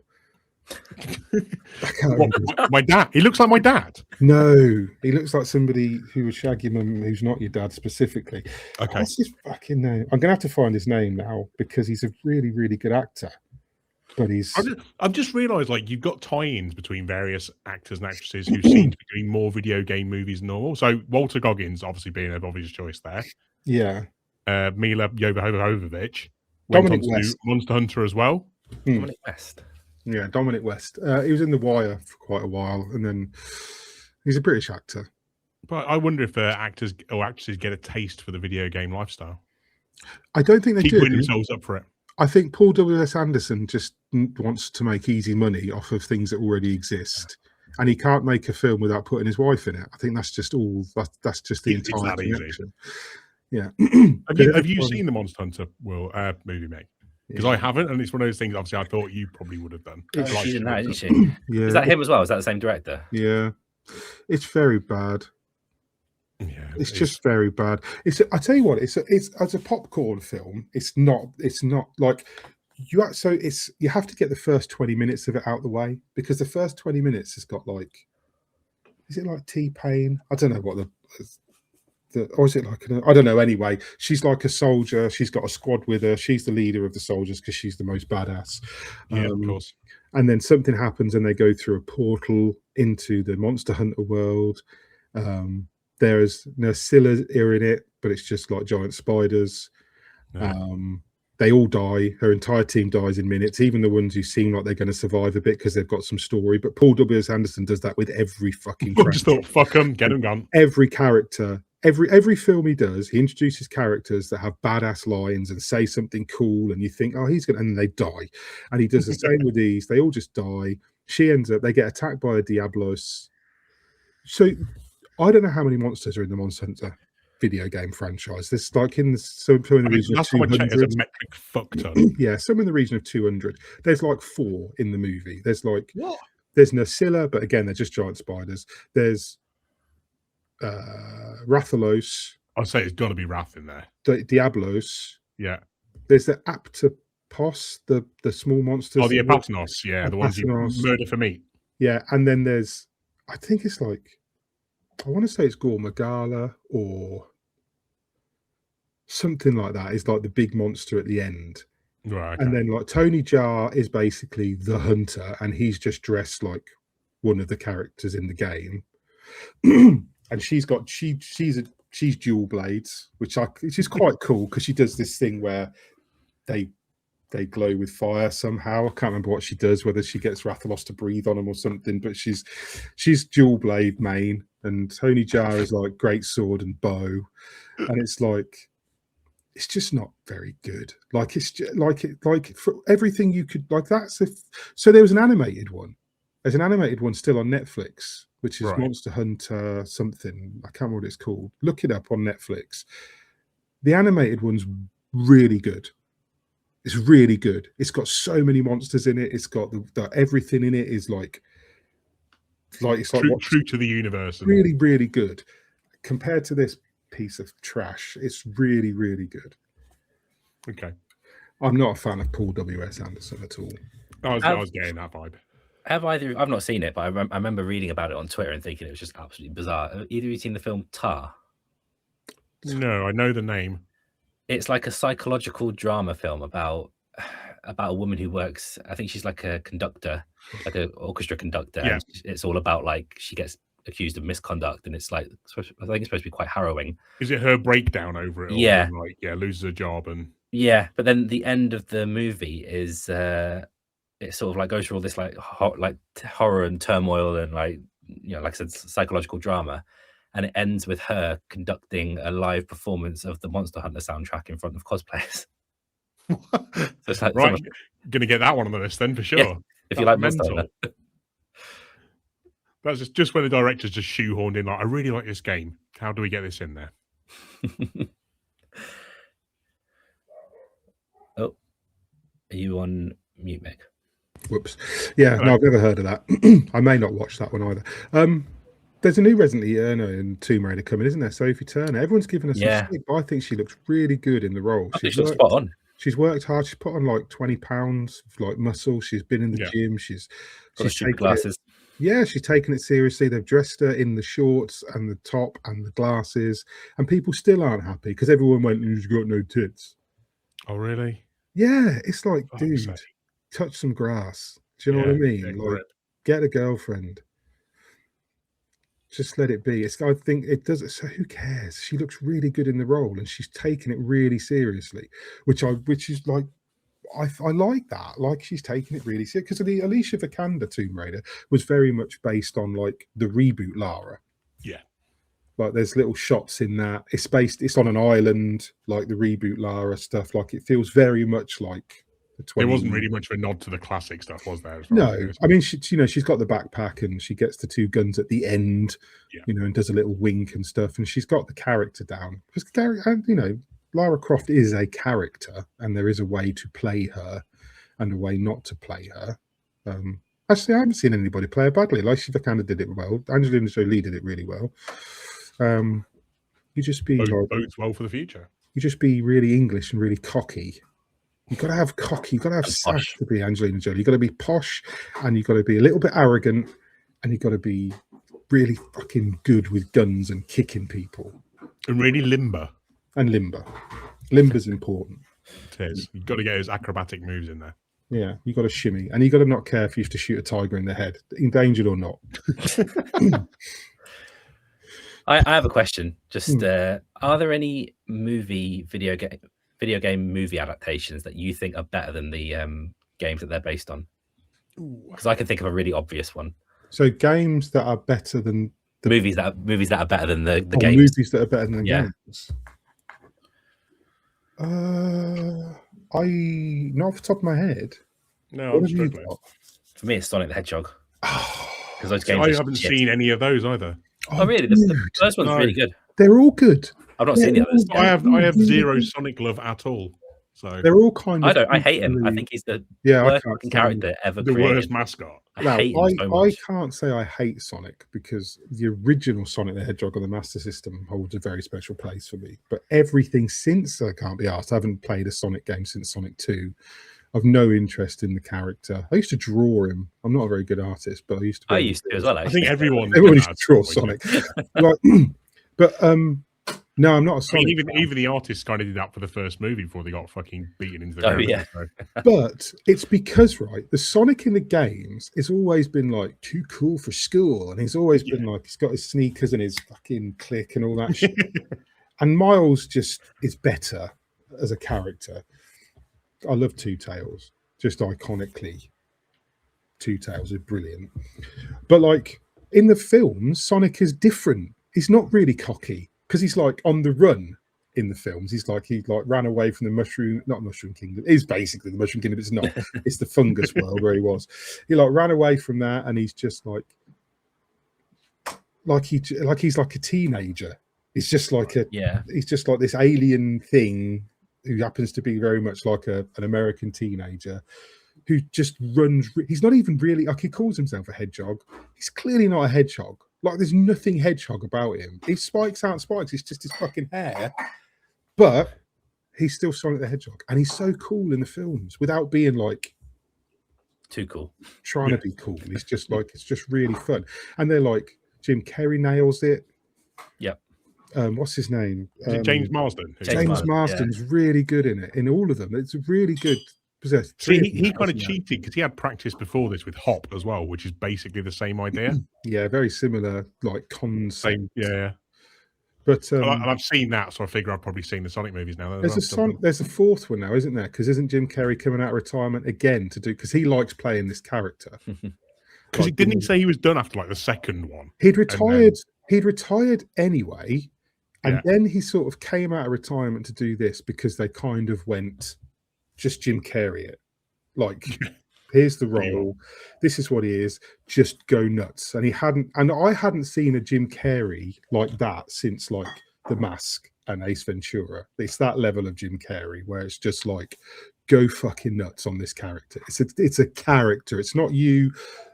My dad. He looks like my dad. No, he looks like somebody who would shag your mum who's not your dad specifically. Okay. What's his fucking name? I'm gonna have to find his name now because he's a really, really good actor. But I've just realised you've got tie-ins between various actors and actresses who seem to be doing more video game movies than normal. So Walter Goggins obviously being an obvious choice there. Yeah. Mila Jovovich Dominic West. Monster Hunter as well. Dominic West. Yeah, Dominic West. He was in The Wire for quite a while, and then he's a British actor. But I wonder if actors or actresses get a taste for the video game lifestyle. I don't think they do. Keep putting themselves up for it. I think Paul W.S. Anderson just wants to make easy money off of things that already exist, and he can't make a film without putting his wife in it. I think that's just all. That's just the entire connection. Yeah. Have you seen the Monster Hunter movie, mate? Because I haven't, and it's one of those things. Obviously, I thought you probably would have done. She's in that, isn't she? Yeah. Is that him as well? Is that the same director? Yeah, it's very bad. Yeah, it's just very bad. I tell you what, it's as a popcorn film. It's not like you have to get the first 20 minutes of it out the way, because the first 20 minutes has got is it like T-Pain? I don't know what or is it I don't know. Anyway, she's like a soldier. She's got a squad with her. She's the leader of the soldiers because she's the most badass. Yeah, of course. And then something happens and they go through a portal into the Monster Hunter world. There's Scylla in it, but it's just like giant spiders. No. They all die. Her entire team dies in minutes, even the ones who seem like they're going to survive a bit because they've got some story. But Paul W.S. Anderson does that with every fucking character. Just thought, fuck them, get them gone. Every character. Every film he does, he introduces characters that have badass lines and say something cool, and you think, oh, he's gonna, and they die. And he does the same with these. They all just die. They get attacked by a Diablos. So I don't know how many monsters are in the Monster Hunter video game franchise. There's in the region of 200. A metric fuck ton. Yeah, some in the region of 200. There's 4 in the movie. There's there's Scylla, but again, they're just giant spiders. There's Rathalos. I'll say it's got to be Wrath in there. Diablos. Yeah. There's the Aptopos, the small monsters. Oh, the Apatonos. Yeah, the ones you murder for meat. Yeah, and then there's, I think it's I want to say it's Gormagala or something like that. It's the big monster at the end. Right. Okay. And then Tony Jaa is basically the hunter, and he's just dressed like one of the characters in the game. And she's dual blades, which is quite cool because she does this thing where they they glow with fire somehow. I can't remember what she does, whether she gets Rathalos to breathe on them or something, but she's dual blade main, and Tony Jaa is like great sword and bow, and it's like it's just not very good. Like it's just, like for everything you could like. So there was an animated one. There's an animated one still on Netflix, which is Monster Hunter something. I can't remember what it's called. Look it up on Netflix. The animated one's really good. It's really good. It's got so many monsters in it. It's got the everything in it is like it's like true to the universe. Really, really good. Compared to this piece of trash, it's really, really good. Okay. I'm not a fan of Paul W.S. Anderson at all. I was getting that vibe. I've not seen it, but I remember reading about it on Twitter and thinking it was just absolutely bizarre. Either of you seen the film Tar? No, I know the name. It's like a psychological drama film about a woman who works. I think she's like a conductor, like an orchestra conductor. Yeah. And it's all about like she gets accused of misconduct, and it's like I think it's supposed to be quite harrowing. Is it her breakdown over it? Yeah. Or like loses her job and but then the end of the movie is it sort of like goes through all this like horror and turmoil and like like I said, psychological drama. And it ends with her conducting a live performance of the Monster Hunter soundtrack in front of cosplayers. So it's like right, gonna get that one on the list then for sure. Yeah, if you like Monster mental. Hunter. That's just when the director's just shoehorned in. Like, I really like this game. How do we get this in there? Oh, are you on mute, Mick? Whoops. Yeah, no, I've never heard of that. I may not watch that one either. There's a new Resident Evil and Tomb Raider coming, isn't there? Sophie Turner. Everyone's given us some shit, but I think she looks really good in the role. She looks spot on. She's worked hard. She's put on like 20 pounds of like muscle. She's been in the gym. She's taken glasses. She's taken it seriously. They've dressed her in the shorts and the top and the glasses, and people still aren't happy because everyone went, "She's got no tits." Oh, really? Yeah, it's like, dude, touch some grass. Do you know what I mean? Like, get a girlfriend. Just let it be. I think it does. So who cares? She looks really good in the role, and she's taken it really seriously, which is like, I like that. Like she's taking it really seriously because the Alicia Vikander Tomb Raider was very much based on like the reboot Lara. Yeah. Like there's little shots in that. It's on an island, like the reboot Lara stuff. Like it feels very much like. There wasn't really much of a nod to the classic stuff, was there? No, I mean, she's got the backpack and she gets the two guns at the end, and does a little wink and stuff, and she's got the character down. Because Lara Croft is a character, and there is a way to play her, and a way not to play her. Actually, I haven't seen anybody play her badly. Alicia Vikander did it well. Angelina Jolie did it really well. You just be bodes well for the future. You just be really English and really cocky. You've got to have cocky, you've got to have sass to be Angelina Jolie. You've got to be posh, and you've got to be a little bit arrogant, and you've got to be really fucking good with guns and kicking people. And really limber. And limber. Limber's important. It is. You've got to get those acrobatic moves in there. Yeah, you've got to shimmy. And you've got to not care if you have to shoot a tiger in the head, endangered or not. I have a question. Just are there any video game movie adaptations that you think are better than the games that they're based on? Because I can think of a really obvious one. So games that are better than the movies that are better than the games. Movies that are better than the games. Not off the top of my head. No, I'm struggling. For me, it's Sonic the Hedgehog. Because those games. I haven't seen any of those either. Oh really? The first one's really good. They're all good. I've not seen the others. I have zero Sonic love at all. So they're all kind of. I hate him. I think he's the worst character ever. The created. worst mascot. I hate him so much. I can't say I hate Sonic because the original Sonic the Hedgehog on the Master System holds a very special place for me. But everything since I can't be asked. I haven't played a Sonic game since Sonic 2. I've no interest in the character. I used to draw him. I'm not a very good artist, but I used to. I used to as well. I think everyone used to draw Sonic. No, I'm not a Sonic. I mean, even the artists kind of did that for the first movie before they got fucking beaten into the ground. Yeah. So. But it's because, the Sonic in the games has always been like too cool for school. And he's always been like, he's got his sneakers and his fucking click and all that shit. And Miles just is better as a character. I love Two Tails. Just iconically, Two Tails is brilliant. But like in the films, Sonic is different. He's not really cocky because he's like on the run in the films. He ran away from the Mushroom Kingdom. It's basically the Mushroom Kingdom. It's not. It's the fungus world where he was. He like ran away from that, and he's just he's like a teenager. He's just like he's just like this alien thing who happens to be very much like an American teenager who just runs. He's not even really like, he calls himself a hedgehog. He's clearly not a hedgehog. Like there's nothing hedgehog about him. He spikes out spikes. It's just his fucking hair. But he's still Sonic the Hedgehog, and he's so cool in the films without being like too cool, trying to be cool. He's just like, it's just really fun. And they're like, Jim Carrey nails it. Yep. What's his name? James Marsden. James Marsden's really good in it. In all of them, it's a really good. See, he kind of cheated because he had practice before this with Hop as well, which is basically the same idea. Yeah, very similar, like concept. Yeah. But and I've seen that, so I figure I've probably seen the Sonic movies now. There's a fourth one now, isn't there? Because isn't Jim Carrey coming out of retirement again to do? Because he likes playing this character. Because didn't he say he was done after like the second one? He'd retired. He'd retired anyway, and then he sort of came out of retirement to do this because they kind of went, just Jim Carrey it, like. Here's the role. This is what he is. Just go nuts. And I hadn't seen a Jim Carrey like that since like The Mask and Ace Ventura. It's that level of Jim Carrey where it's just like, go fucking nuts on this character. It's a character. It's not you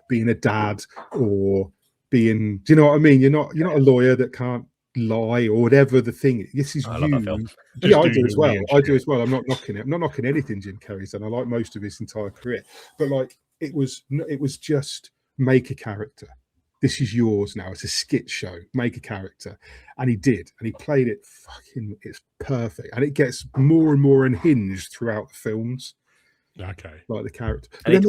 being a dad or being. Do you know what I mean? You're not a lawyer that can't lie or whatever the thing. This is you. Yeah, I do as well. I do as well. I'm not knocking it. I'm not knocking anything Jim Carrey's done. I like most of his entire career, but like it was just make a character. This is yours now. It's a skit show. Make a character, and he did, and he played it. It's perfect, and it gets more and more unhinged throughout the films. Okay, like the character. But then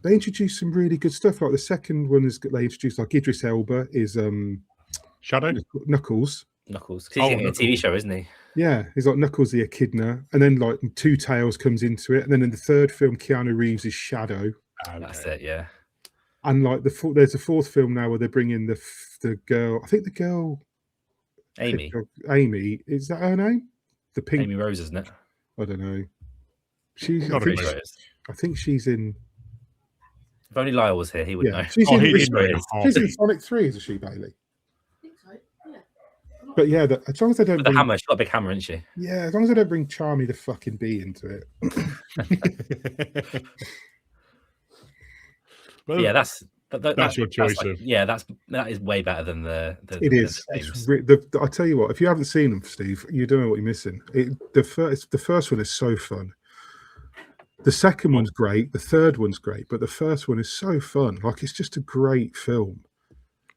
they introduced some really good stuff. Like the second one is they introduced like Idris Elba is Shadow Knuckles. He's getting a TV show, isn't he? Yeah, he's like Knuckles the Echidna, and then like Two Tails comes into it, and then in the third film, Keanu Reeves is Shadow. Okay. That's it, yeah. And like there's a fourth film now where they're bringing the girl. I think the girl, Amy. Amy, is that her name? The pink Amy Rose, isn't it? I don't know. She's. I think she's in. If only Lyle was here, he would know. She's in Sonic 3, isn't she, Bailey? But yeah, as long as they don't bring... hammer, she's got a big hammer, isn't she? Yeah, as long as they don't bring Charmy the fucking Bee into it. Well, yeah, that's your choice. That is way better than the it is. I tell you what, if you haven't seen them, Steve, you don't know what you're missing. The first one is so fun. The second one's great. The third one's great, but the first one is so fun. Like it's just a great film.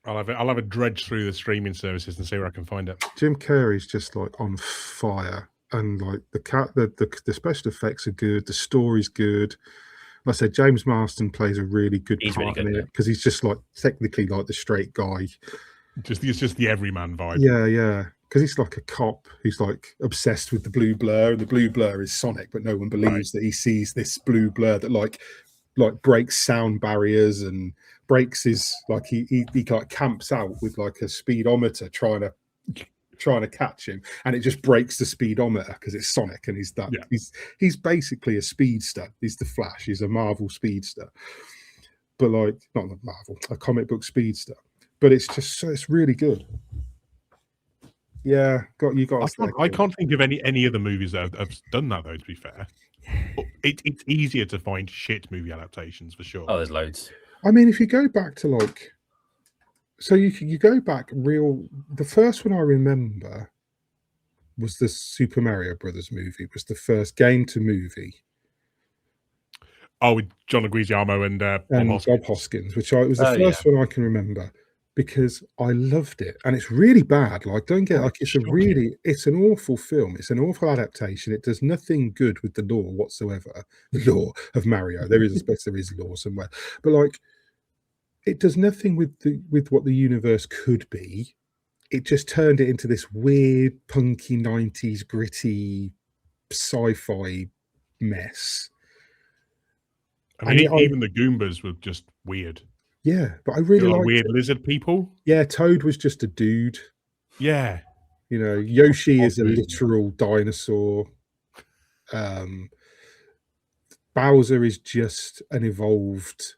I'll have a dredge through the streaming services and see where I can find it. Jim Carrey's just like on fire, and like the special effects are good, the story's good. Like I said, James Marsden plays a really good part in it because he's just like technically like the straight guy. It's just the everyman vibe. Yeah. Because he's like a cop who's like obsessed with the blue blur, and the blue blur is Sonic, but no one believes that he sees this blue blur that like breaks sound barriers and breaks his like he like camps out with like a speedometer trying to catch him, and it just breaks the speedometer because it's Sonic, and he's basically a speedster. He's the Flash. He's a Marvel speedster, but like not Marvel, a comic book speedster. But it's just it's really good. Yeah, I can't think of any other movies that have done that though. To be fair, it's easier to find shit movie adaptations for sure. Oh, there's loads. I mean, if you go back to like, so you go back the first one I remember was the Super Mario Brothers movie. Was the first game to movie. Oh, with John Leguizamo and Bob Hoskins, which was the first one I can remember. Because I loved it, and it's really bad. Like, don't get like it's an awful film. It's an awful adaptation. It does nothing good with the lore whatsoever. The lore of Mario, there is lore somewhere, but like, it does nothing with what the universe could be. It just turned it into this weird, punky '90s gritty sci-fi mess. I mean, even the Goombas were just weird. Yeah, but I really like liked weird it. lizard people. Yeah, Toad was just a dude. Yeah. You know, Yoshi is a literal dinosaur. Bowser is just an evolved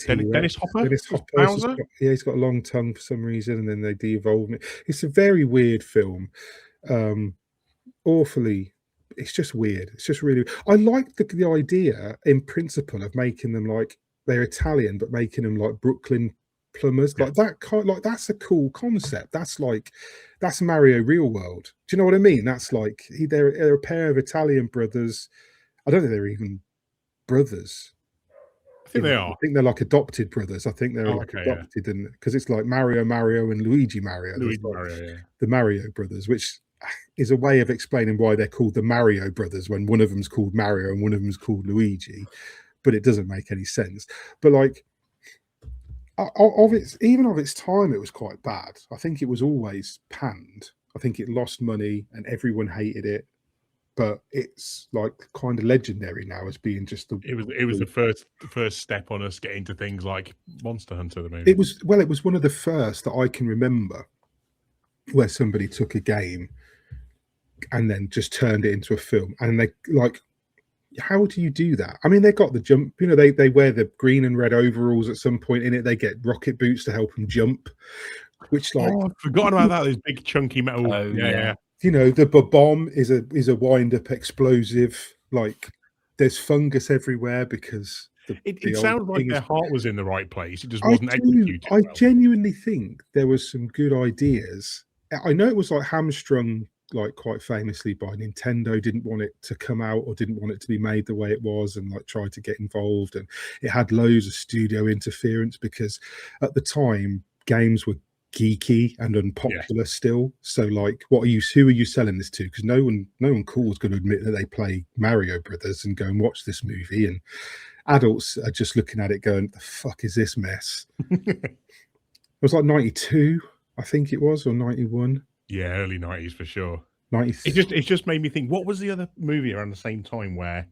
Dennis Hopper. Dennis Hopper. He's got a long tongue for some reason, and then they de-evolve it. It's a very weird film. Awfully, it's just weird. It's just really. I like the idea in principle of making them like they're Italian, but making them like Brooklyn plumbers, like that kind. Like that's a cool concept. That's Mario Real World. Do you know what I mean? That's like they're a pair of Italian brothers. I don't think they're even brothers. I think they are. I think they're like adopted brothers. I think they're adopted, and because it's like Mario, and Luigi Mario. The Mario brothers, which is a way of explaining why they're called the Mario brothers when one of them's called Mario and one of them's called Luigi, but it doesn't make any sense. But like of its time, it was quite bad. I think it was always panned. I think it lost money and everyone hated it. But it's like kind of legendary now as being just the. It was the first step on us getting to things like Monster Hunter. The movie. It was one of the first that I can remember where somebody took a game and then just turned it into a film. And they like, how do you do that? I mean, they got the jump. You know, they wear the green and red overalls at some point in it. They get rocket boots to help them jump. Which like, I've forgotten about that. Those big chunky metal. Yeah. You know, the bomb is a wind-up explosive. Like, there's fungus everywhere because it sounds like their heart was in the right place. It just wasn't executed. I genuinely think there was some good ideas. I know it was like hamstrung, like quite famously by Nintendo. Didn't want it to come out or didn't want it to be made the way it was, and like tried to get involved. And it had loads of studio interference because at the time games were geeky and unpopular still. So like, who are you selling this to? Because no one cool is going to admit that they play Mario Brothers and go and watch this movie, and adults are just looking at it going, the fuck is this mess? It was like 92, I think it was, or 91. Yeah, early 90s for sure. 93. It just made me think, what was the other movie around the same time where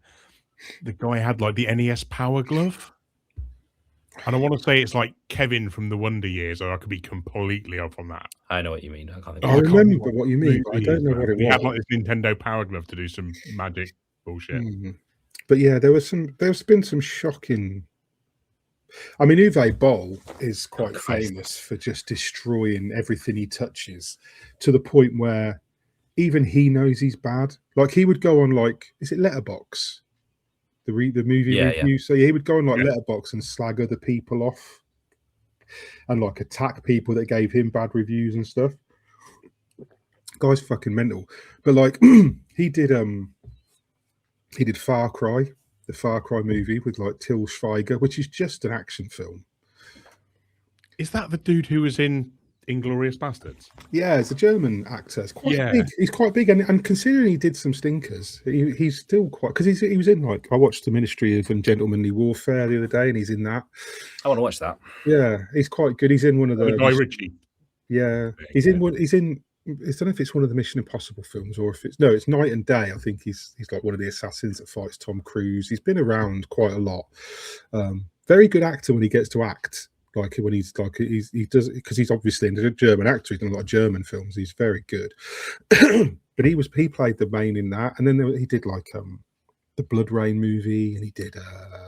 the guy had like the NES Power Glove? And I want to say it's like Kevin from the Wonder Years, or I could be completely off on that. I know what you mean. I remember what you mean, but I don't know what it was. He had like this Nintendo Power Glove to do some magic bullshit. But yeah, there's been some shocking. I mean, Uwe Boll is quite famous for just destroying everything he touches, to the point where even he knows he's bad. Like he would go on like, is it Letterboxd? The movie review. Yeah. So he would go on like Letterboxd and slag other people off and like attack people that gave him bad reviews and stuff. Guy's fucking mental. But like he did Far Cry, the Far Cry movie with like Til Schweiger, which is just an action film. Is that the dude who was in Inglourious Bastards? Yeah, it's a German actor. It's quite big. He's quite big, and considering he did some stinkers, he's still quite, because he was in like, I watched The Ministry of Ungentlemanly Warfare the other day, and he's in that. I want to watch that. Yeah, he's quite good. He's in one of the Guy Ritchie. Yeah, he's in one. He's in. I don't know if it's one of the Mission Impossible films or if it's Night and Day. I think he's like one of the assassins that fights Tom Cruise. He's been around quite a lot. Very good actor when he gets to act. Like when he does, because he's obviously a German actor. He's done a lot of German films. He's very good. But he played the main in that, and then he did like the Blood Rain movie, and he did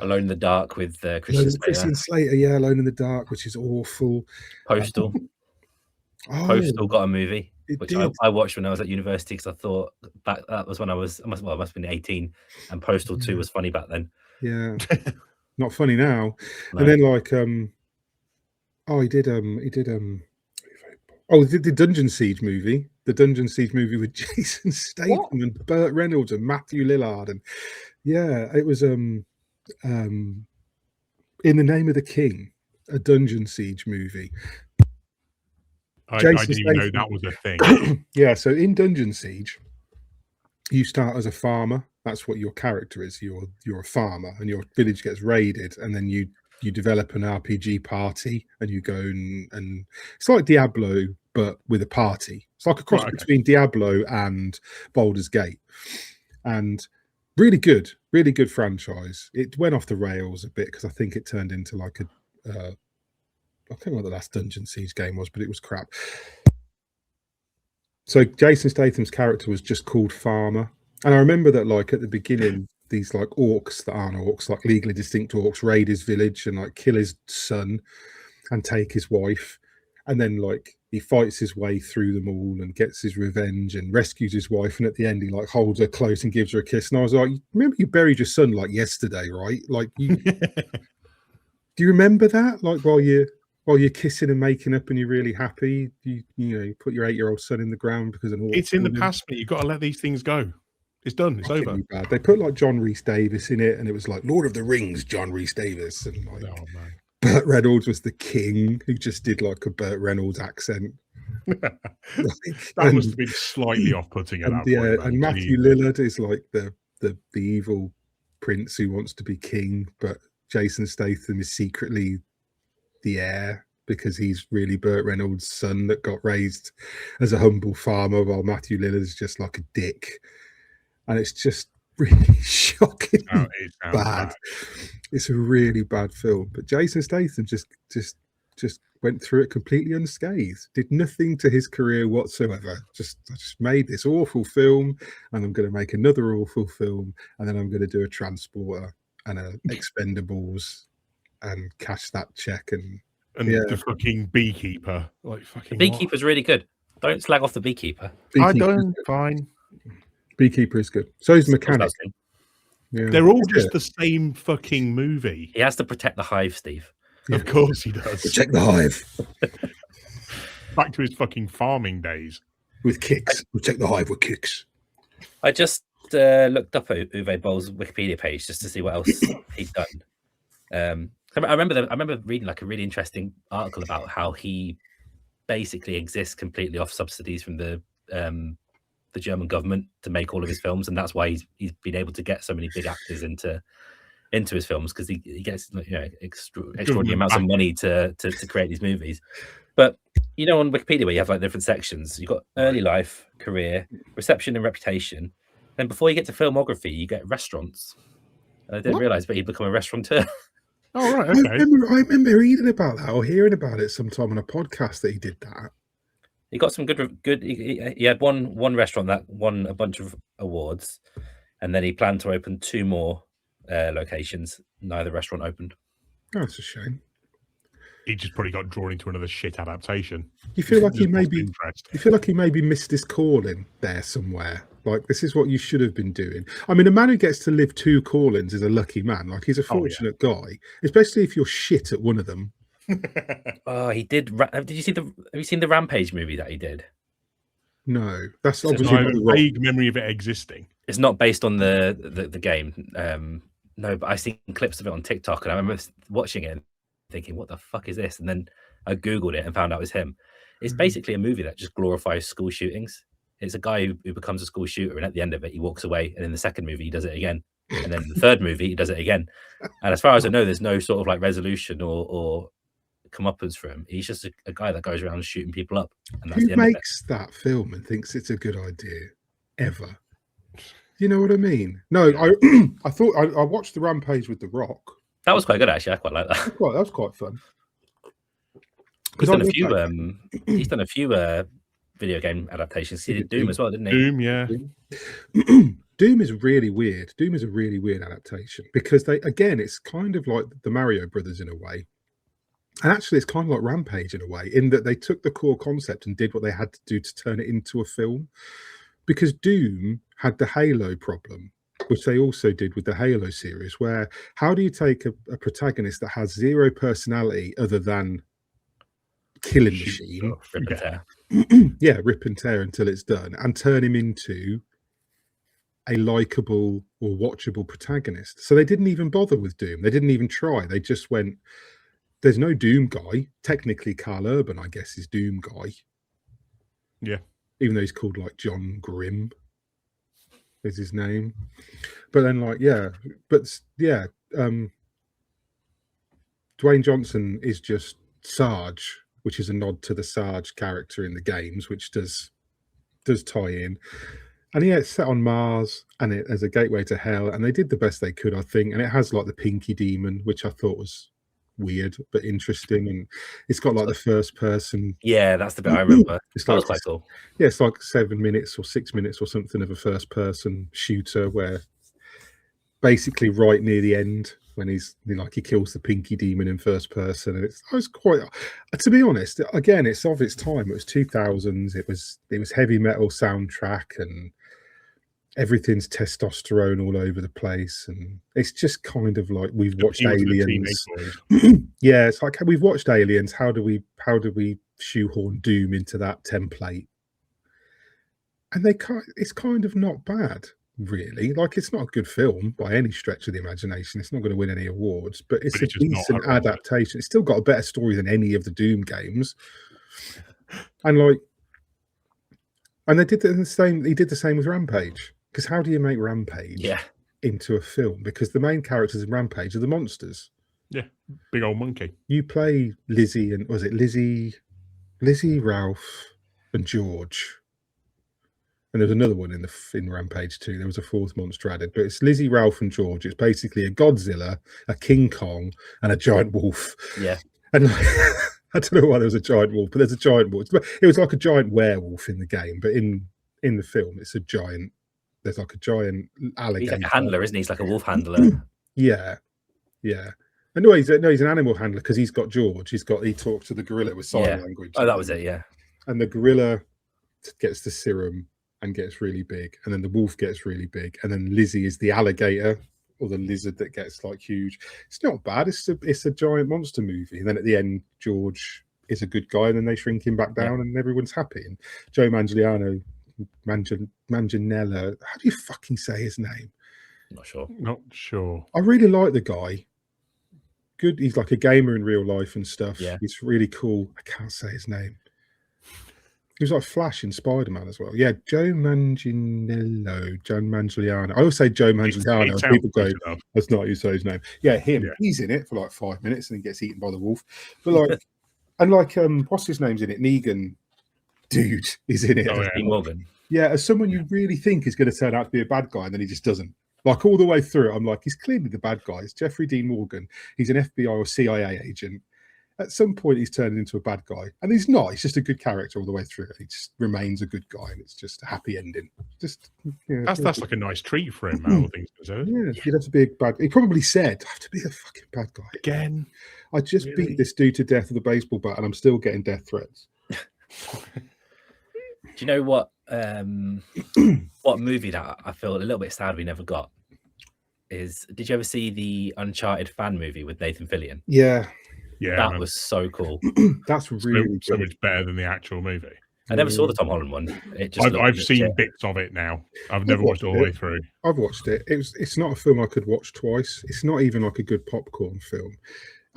Alone in the Dark with Christian Slater. Yeah, Alone in the Dark, which is awful. Postal. Postal got a movie, which I watched when I was at university, because I thought that was when I must have been 18, and Postal 2 was funny back then. Yeah, not funny now. No. And then like he did the Dungeon Siege movie. The Dungeon Siege movie with Jason Statham and Burt Reynolds and Matthew Lillard, and yeah, it was In the Name of the King, a Dungeon Siege movie. I didn't even know that was a thing. Yeah, so in Dungeon Siege, you start as a farmer. That's what your character is. You're a farmer, and your village gets raided, and then you develop an RPG party, and you go and it's like Diablo but with a party. It's like a cross between Diablo and Baldur's Gate. And really good franchise. It went off the rails a bit because I think it turned into like a I can't remember what the last Dungeon Siege game was, but it was crap. So Jason Statham's character was just called Farmer, and I remember that like at the beginning, these like orcs that aren't orcs, like legally distinct orcs, raid his village and like kill his son and take his wife, and then like he fights his way through them all and gets his revenge and rescues his wife, and at the end he like holds her close and gives her a kiss. And I was like, remember you buried your son like yesterday, right? Like you do you remember that? Like while you're kissing and making up and you're really happy, you put your 8-year-old son in the ground because an orc. It's in the past, mate. You've got to let these things go. It's done. It's over. Bad. They put like John Rhys Davis in it, and it was like Lord of the Rings, John Rhys Davis, and like Burt Reynolds was the king who just did like a Burt Reynolds accent. That must have been slightly off-putting at that point. And Matthew Lillard is like the evil prince who wants to be king, but Jason Statham is secretly the heir because he's really Burt Reynolds' son that got raised as a humble farmer, while Matthew Lillard is just like a dick. And it's just really shocking. Bad. It's a really bad film. But Jason Statham just went through it completely unscathed. Did nothing to his career whatsoever. I just made this awful film, and I'm going to make another awful film, and then I'm going to do a Transporter and a Expendables and cash that check. And the fucking Beekeeper. Like fucking the Beekeeper's really good. Don't slag off the Beekeeper. I don't. Fine. Beekeeper is good. So is Mechanic. Yeah. They're all just the same fucking movie. He has to protect the hive, Steve. Of course he does. Protect the hive. Back to his fucking farming days. With kicks. Protect the hive with kicks. I just looked up Uwe Boll's Wikipedia page just to see what else he'd done. I remember reading like a really interesting article about how he basically exists completely off subsidies from the German government to make all of his films, and that's why he's been able to get so many big actors into his films, because he gets extraordinary amounts of money to create these movies. But on Wikipedia where you have like different sections, you've got early life, career, reception and reputation. Then before you get to filmography, you get restaurants. And I didn't realize, but he'd become a restaurateur. Oh right, okay. I remember reading about that or hearing about it sometime on a podcast that he did that. He got some good. He had one restaurant that won a bunch of awards, and then he planned to open 2 more locations. Neither restaurant opened. Oh, that's a shame. He just probably got drawn into another shit adaptation. You feel like he maybe missed his calling there somewhere. Like, this is what you should have been doing. I mean, a man who gets to live 2 callings is a lucky man. Like, he's a fortunate guy, especially if you're shit at one of them. Oh, he did. Have you seen the Rampage movie that he did? No, that's obviously I have a vague memory of it existing. It's not based on the game. No, but I've seen clips of it on TikTok, and I remember watching it and thinking, "What the fuck is this?" And then I googled it and found out it was him. It's basically a movie that just glorifies school shootings. It's a guy who becomes a school shooter, and at the end of it, he walks away. And in the second movie, he does it again, and then the third movie, he does it again. And as far as I know, there's no sort of like resolution or comeuppance for him. He's just a guy that goes around shooting people up. And that's who makes that film and thinks it's a good idea ever? You know what I mean? No, I thought I watched the Rampage with The Rock. That was quite good, actually. I quite like that. That was quite fun. He's done a few video game adaptations. He did Doom as well, didn't he? Doom, yeah. Doom is really weird. Doom is a really weird adaptation because it's kind of like the Mario Brothers in a way. And actually, it's kind of like Rampage in a way, in that they took the core concept and did what they had to do to turn it into a film. Because Doom had the Halo problem, which they also did with the Halo series, where how do you take a protagonist that has 0 personality other than killing machine, rip and tear. Rip and tear until it's done, and turn him into a likable or watchable protagonist? So they didn't even bother with Doom. They didn't even try. They just went, there's no Doom guy. Technically, Carl Urban, I guess, is Doom guy. Yeah. Even though he's called like John Grimm is his name. But then Dwayne Johnson is just Sarge, which is a nod to the Sarge character in the games, which does tie in. And yeah, it's set on Mars, and it as a gateway to hell, and they did the best they could, I think. And it has like the Pinky Demon, which I thought was weird but interesting, and it's got like the first person. Yeah, that's the bit I remember. It's That like was quite cool. Yeah, it's like 7 minutes or 6 minutes or something of a first person shooter where basically right near the end when he kills the Pinky Demon in first person, and I was quite, to be honest, again, it's of its time. It was 2000s. It was heavy metal soundtrack, and everything's testosterone all over the place, and it's just kind of like we've watched Aliens. Yeah, it's like we've watched Aliens. How do we shoehorn Doom into that template? And it's kind of not bad, really. Like, it's not a good film by any stretch of the imagination. It's not going to win any awards, but it's a decent adaptation. It's still got a better story than any of the Doom games. And they did the same. He did the same with Rampage. Because how do you make Rampage into a film? Because the main characters in Rampage are the monsters. Yeah, big old monkey. You play Lizzie and was it Lizzie, Ralph, and George. And there's another one in Rampage 2. There was a fourth monster added, but it's Lizzie, Ralph, and George. It's basically a Godzilla, a King Kong, and a giant wolf. Yeah. And I don't know why there was a giant wolf, but there's a giant wolf. It was like a giant werewolf in the game, but in the film, it's a giant. There's like a giant alligator. He's like a handler, isn't he? He's like a wolf handler. Yeah. And no, he's an animal handler because he's got George. He talks to the gorilla with sign language. Oh, that was it. Yeah. And the gorilla gets the serum and gets really big, and then the wolf gets really big, and then Lizzie is the alligator or the lizard that gets like huge. It's not bad. It's a giant monster movie, and then at the end, George is a good guy, and then they shrink him back down, and everyone's happy. And Joe Manganiello. Manganiello. How do you fucking say his name? Not sure. I really like the guy. Good. He's like a gamer in real life and stuff. Yeah. He's really cool. I can't say his name. He was like Flash in Spider-Man as well. Yeah, Joe Manganiello. I always say Joe Manganiello. People go, that's not how you say his name. Yeah, him. Yeah. He's in it for like 5 minutes and he gets eaten by the wolf. But what's his name's in it? Negan. Dude is in it. Oh, yeah. Morgan. Yeah, as someone you really think is going to turn out to be a bad guy, and then he just doesn't. Like all the way through, I'm like, he's clearly the bad guy. It's Jeffrey Dean Morgan. He's an FBI or CIA agent. At some point, he's turned into a bad guy, and he's not. He's just a good character all the way through. He just remains a good guy, and it's just a happy ending. Just that's like a nice treat for him. All things considered. Yeah, he'd have to be a bad. He probably said, "I have to be a fucking bad guy again." I just beat this dude to death with a baseball bat, and I'm still getting death threats. Do you know what movie that I feel a little bit sad we never got is? Did you ever see the Uncharted fan movie with Nathan Fillion? Yeah, that was so cool. That's really so much better than the actual movie. I never saw the Tom Holland one. I've seen bits of it now. I've never watched it all the way through. I've watched it. It's not a film I could watch twice. It's not even like a good popcorn film,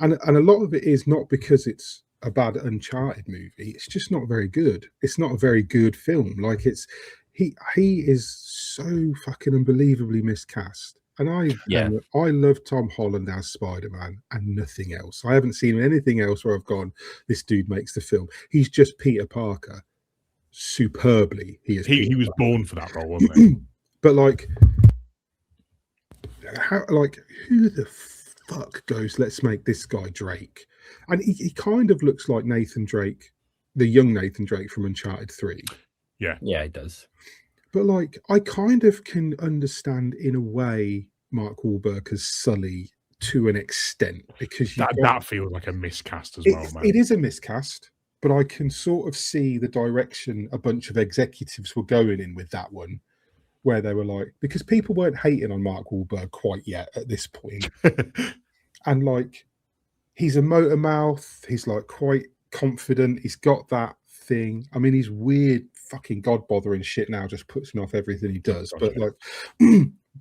and a lot of it is not because it's a bad Uncharted movie. It's just not very good. It's not a very good film. Like he is so fucking unbelievably miscast. And I love Tom Holland as Spider-Man and nothing else. I haven't seen anything else where I've gone, this dude makes the film. He's just Peter Parker. Superbly, he is. He was born for that role, wasn't he? But who the fuck goes, let's make this guy Drake? And he kind of looks like Nathan Drake, the young Nathan Drake from Uncharted 3. Yeah, he does. But I kind of can understand in a way Mark Wahlberg as Sully to an extent, because that feels like a miscast as well, man. It is a miscast, but I can sort of see the direction a bunch of executives were going in with that one, where they were like, because people weren't hating on Mark Wahlberg quite yet at this point. And he's a motor mouth. He's quite confident. He's got that thing. I mean, he's weird fucking god bothering shit now just puts me off everything he does. But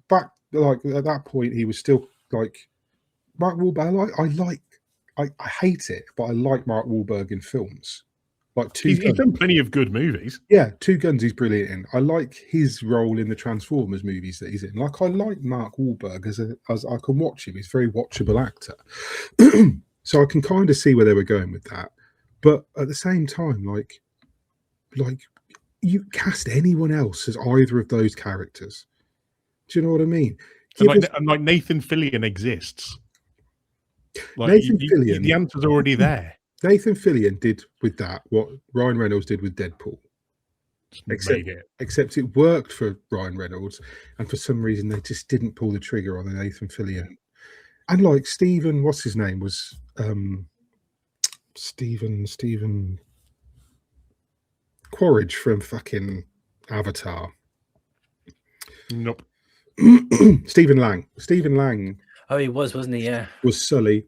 back at that point, he was still Mark Wahlberg. I hate it, but I like Mark Wahlberg in films. He's done plenty of good movies. Yeah, Two Guns he's brilliant in. I like his role in the Transformers movies that he's in. I like Mark Wahlberg as I can watch him. He's a very watchable actor. So I can kind of see where they were going with that. But at the same time, you cast anyone else as either of those characters. Do you know what I mean? And like Nathan Fillion exists. Like Nathan Fillion, the answer's already there. Nathan Fillion did with that what Ryan Reynolds did with Deadpool. Except it worked for Ryan Reynolds, and for some reason they just didn't pull the trigger on the Nathan Fillion. And like Stephen, what's his name was Stephen Quaritch from fucking Avatar. Nope. Stephen Lang. Oh, he was, wasn't he? Yeah. Was Sully.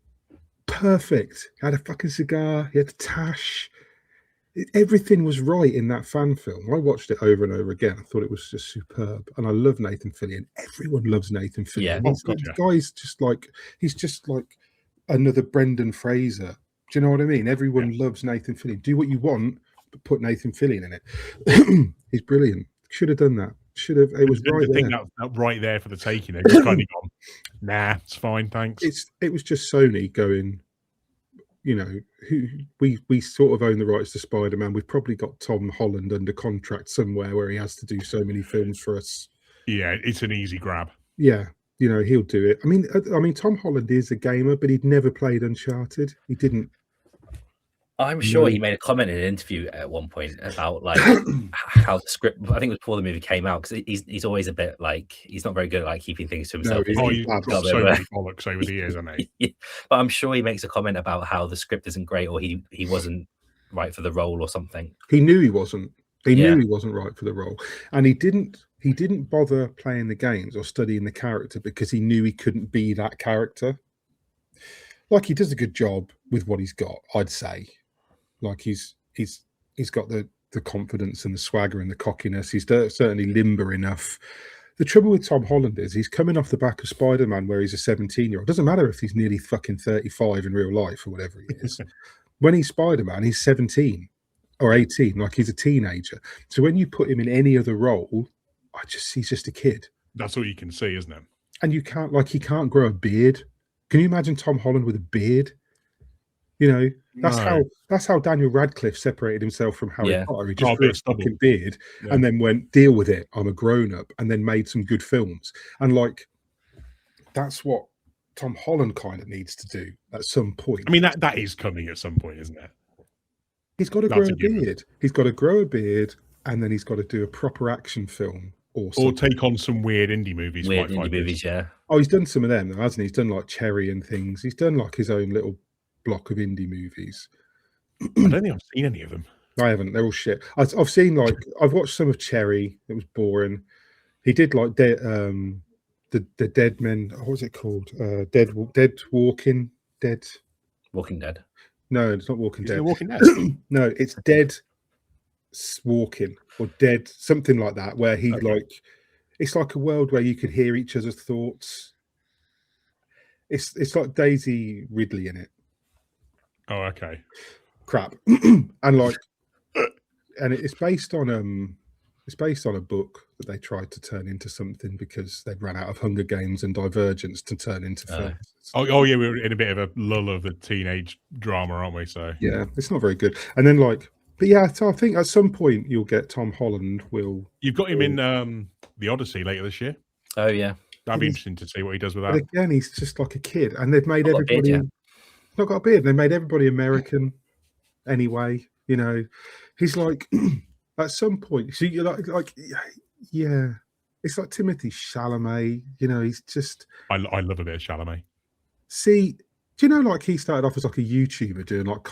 Perfect. Had a fucking cigar. He had a tash. Everything was right in that fan film. I watched it over and over again. I thought it was just superb. And I love Nathan Fillion. Everyone loves Nathan Fillion. Yeah. The guy's just like, he's just like another Brendan Fraser. Do you know what I mean? Everyone loves Nathan Fillion. Do what you want, but put Nathan Fillion in it. He's brilliant. Should have done that. It was right there. That right there for the taking. They've just kind of gone, nah, it's fine, thanks. It was just Sony going, you know, we sort of own the rights to Spider-Man. We've probably got Tom Holland under contract somewhere where he has to do so many films for us. Yeah, it's an easy grab. Yeah, you know, he'll do it. I mean, Tom Holland is a gamer, but he'd never played Uncharted. He didn't. I'm sure he made a comment in an interview at one point about like how the script. I think it was before the movie came out, because he's always a bit like, he's not very good at like keeping things to himself. He's got so many bollocks over the years, hasn't he? But I'm sure he makes a comment about how the script isn't great, or he wasn't right for the role or something. He knew he wasn't. He knew he wasn't right for the role, and he didn't bother playing the games or studying the character because he knew he couldn't be that character. Like, he does a good job with what he's got, I'd say. Like, he's got the confidence and the swagger and the cockiness. He's certainly limber enough. The trouble with Tom Holland is he's coming off the back of Spider-Man, where he's a 17-year-old. Doesn't matter if he's nearly fucking 35 in real life or whatever he is. When he's Spider-Man, he's 17 or 18, like he's a teenager. So when you put him in any other role, he's just a kid. That's all you can see, isn't it? And he can't grow a beard. Can you imagine Tom Holland with a beard? You know, that's how Daniel Radcliffe separated himself from Harry Potter. He just grew a fucking beard and then went, deal with it, I'm a grown-up, and then made some good films. And like, that's what Tom Holland kind of needs to do at some point. I mean, that is coming at some point, isn't it? He's got to grow a beard. He's got to grow a beard, and then he's got to do a proper action film or take on some weird indie movies. Yeah. Oh, he's done some of them, hasn't he? He's done like Cherry and things. He's done like his own little block of indie movies. I don't think I've seen any of them. I haven't. They're all shit. I've seen I've watched some of Cherry. It was boring. He did like the Dead Men. What was it called? Walking Dead. No, it's not Walking Dead. Walking Dead. No, it's Dead Walking or Dead something like that. Where he it's like a world where you could hear each other's thoughts. It's like Daisy Ridley in it. Oh, okay. Crap. And it's based on a book that they tried to turn into something because they'd run out of Hunger Games and Divergence to turn into films. Oh yeah, we were in a bit of a lull of the teenage drama, aren't we? So yeah, it's not very good. And then but yeah, so I think at some point you'll get Tom Holland. You've got him in the Odyssey later this year. Oh yeah, that'd be interesting to see what he does with that. But again, he's just like a kid, and they've made everybody not got a beard. They made everybody American anyway. You know, he's like at some point. So you're like yeah, it's like Timothée Chalamet. You know, he's just. I love a bit of Chalamet. See, do you know, like, he started off as like a YouTuber doing like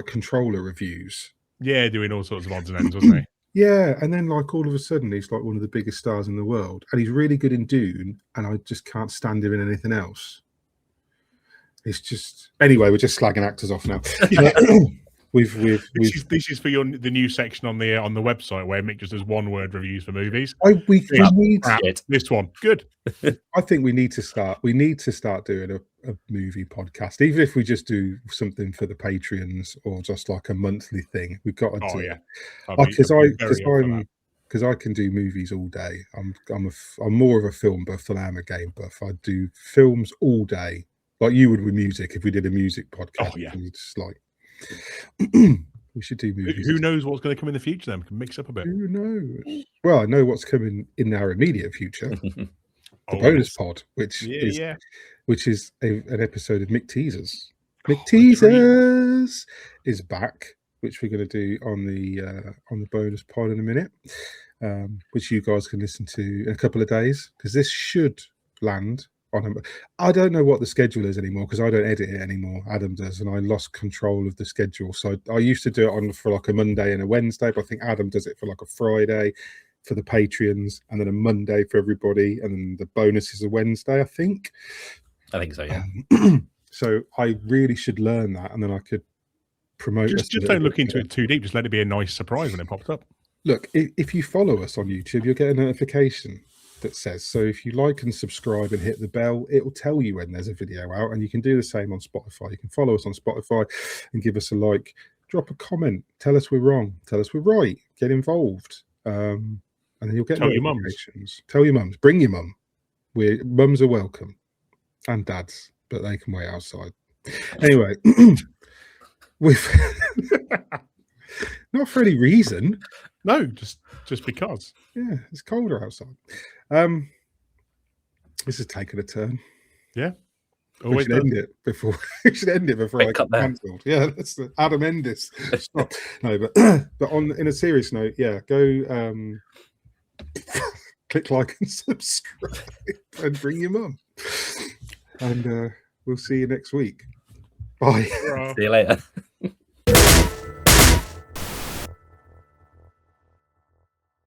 controller reviews. Yeah, doing all sorts of odds and ends, wasn't he? Yeah, and then like all of a sudden he's like one of the biggest stars in the world, and he's really good in Dune, and I just can't stand him in anything else. It's just anyway. We're just slagging actors off now. This is for the new section on the website where Mick just does one-word reviews for movies. We need this one. Good. I think we need to start. We need to start doing a movie podcast, even if we just do something for the Patreons or just like a monthly thing. We've got to do it because I can do movies all day. I'm more of a film buff than I am a game buff. I do films all day, like you would with music. If we did a music podcast, oh yeah, just like We should do movies. Who knows what's going to come in the future? Then we can mix up a bit. Who knows? Well, I know what's coming in our immediate future. The bonus pod, which is an episode of Mick Teasers. Mick Teasers is back, which we're going to do on the bonus pod in a minute, which you guys can listen to in a couple of days, because this should land on. I don't know what the schedule is anymore, because I don't edit it anymore. Adam does, and I lost control of the schedule. So I used to do it on for like a Monday and a Wednesday, but I think Adam does it for like a Friday for the Patreons, and then a Monday for everybody, and then the bonus is a Wednesday, I think so, yeah. So I really should learn that, and then I could promote. Just don't look into it too deep. Just let it be a nice surprise when it pops up. Look, if you follow us on YouTube, you'll get a notification that says, so if you like and subscribe and hit the bell, it will tell you when there's a video out, and you can do the same on Spotify. You can follow us on Spotify and give us a like, drop a comment, tell us we're wrong, tell us we're right, get involved, and then you'll get notifications. Tell your mums, bring your mum. Mums are welcome, and dads, but they can wait outside. Anyway, we've not for any reason. No, just because. Yeah, it's colder outside. This is taking a turn. Yeah. We should end it before I get cancelled. Yeah, that's Adam end this. No, but in a serious note, yeah, go click like and subscribe and bring your mum. And we'll see you next week. Bye. See you later.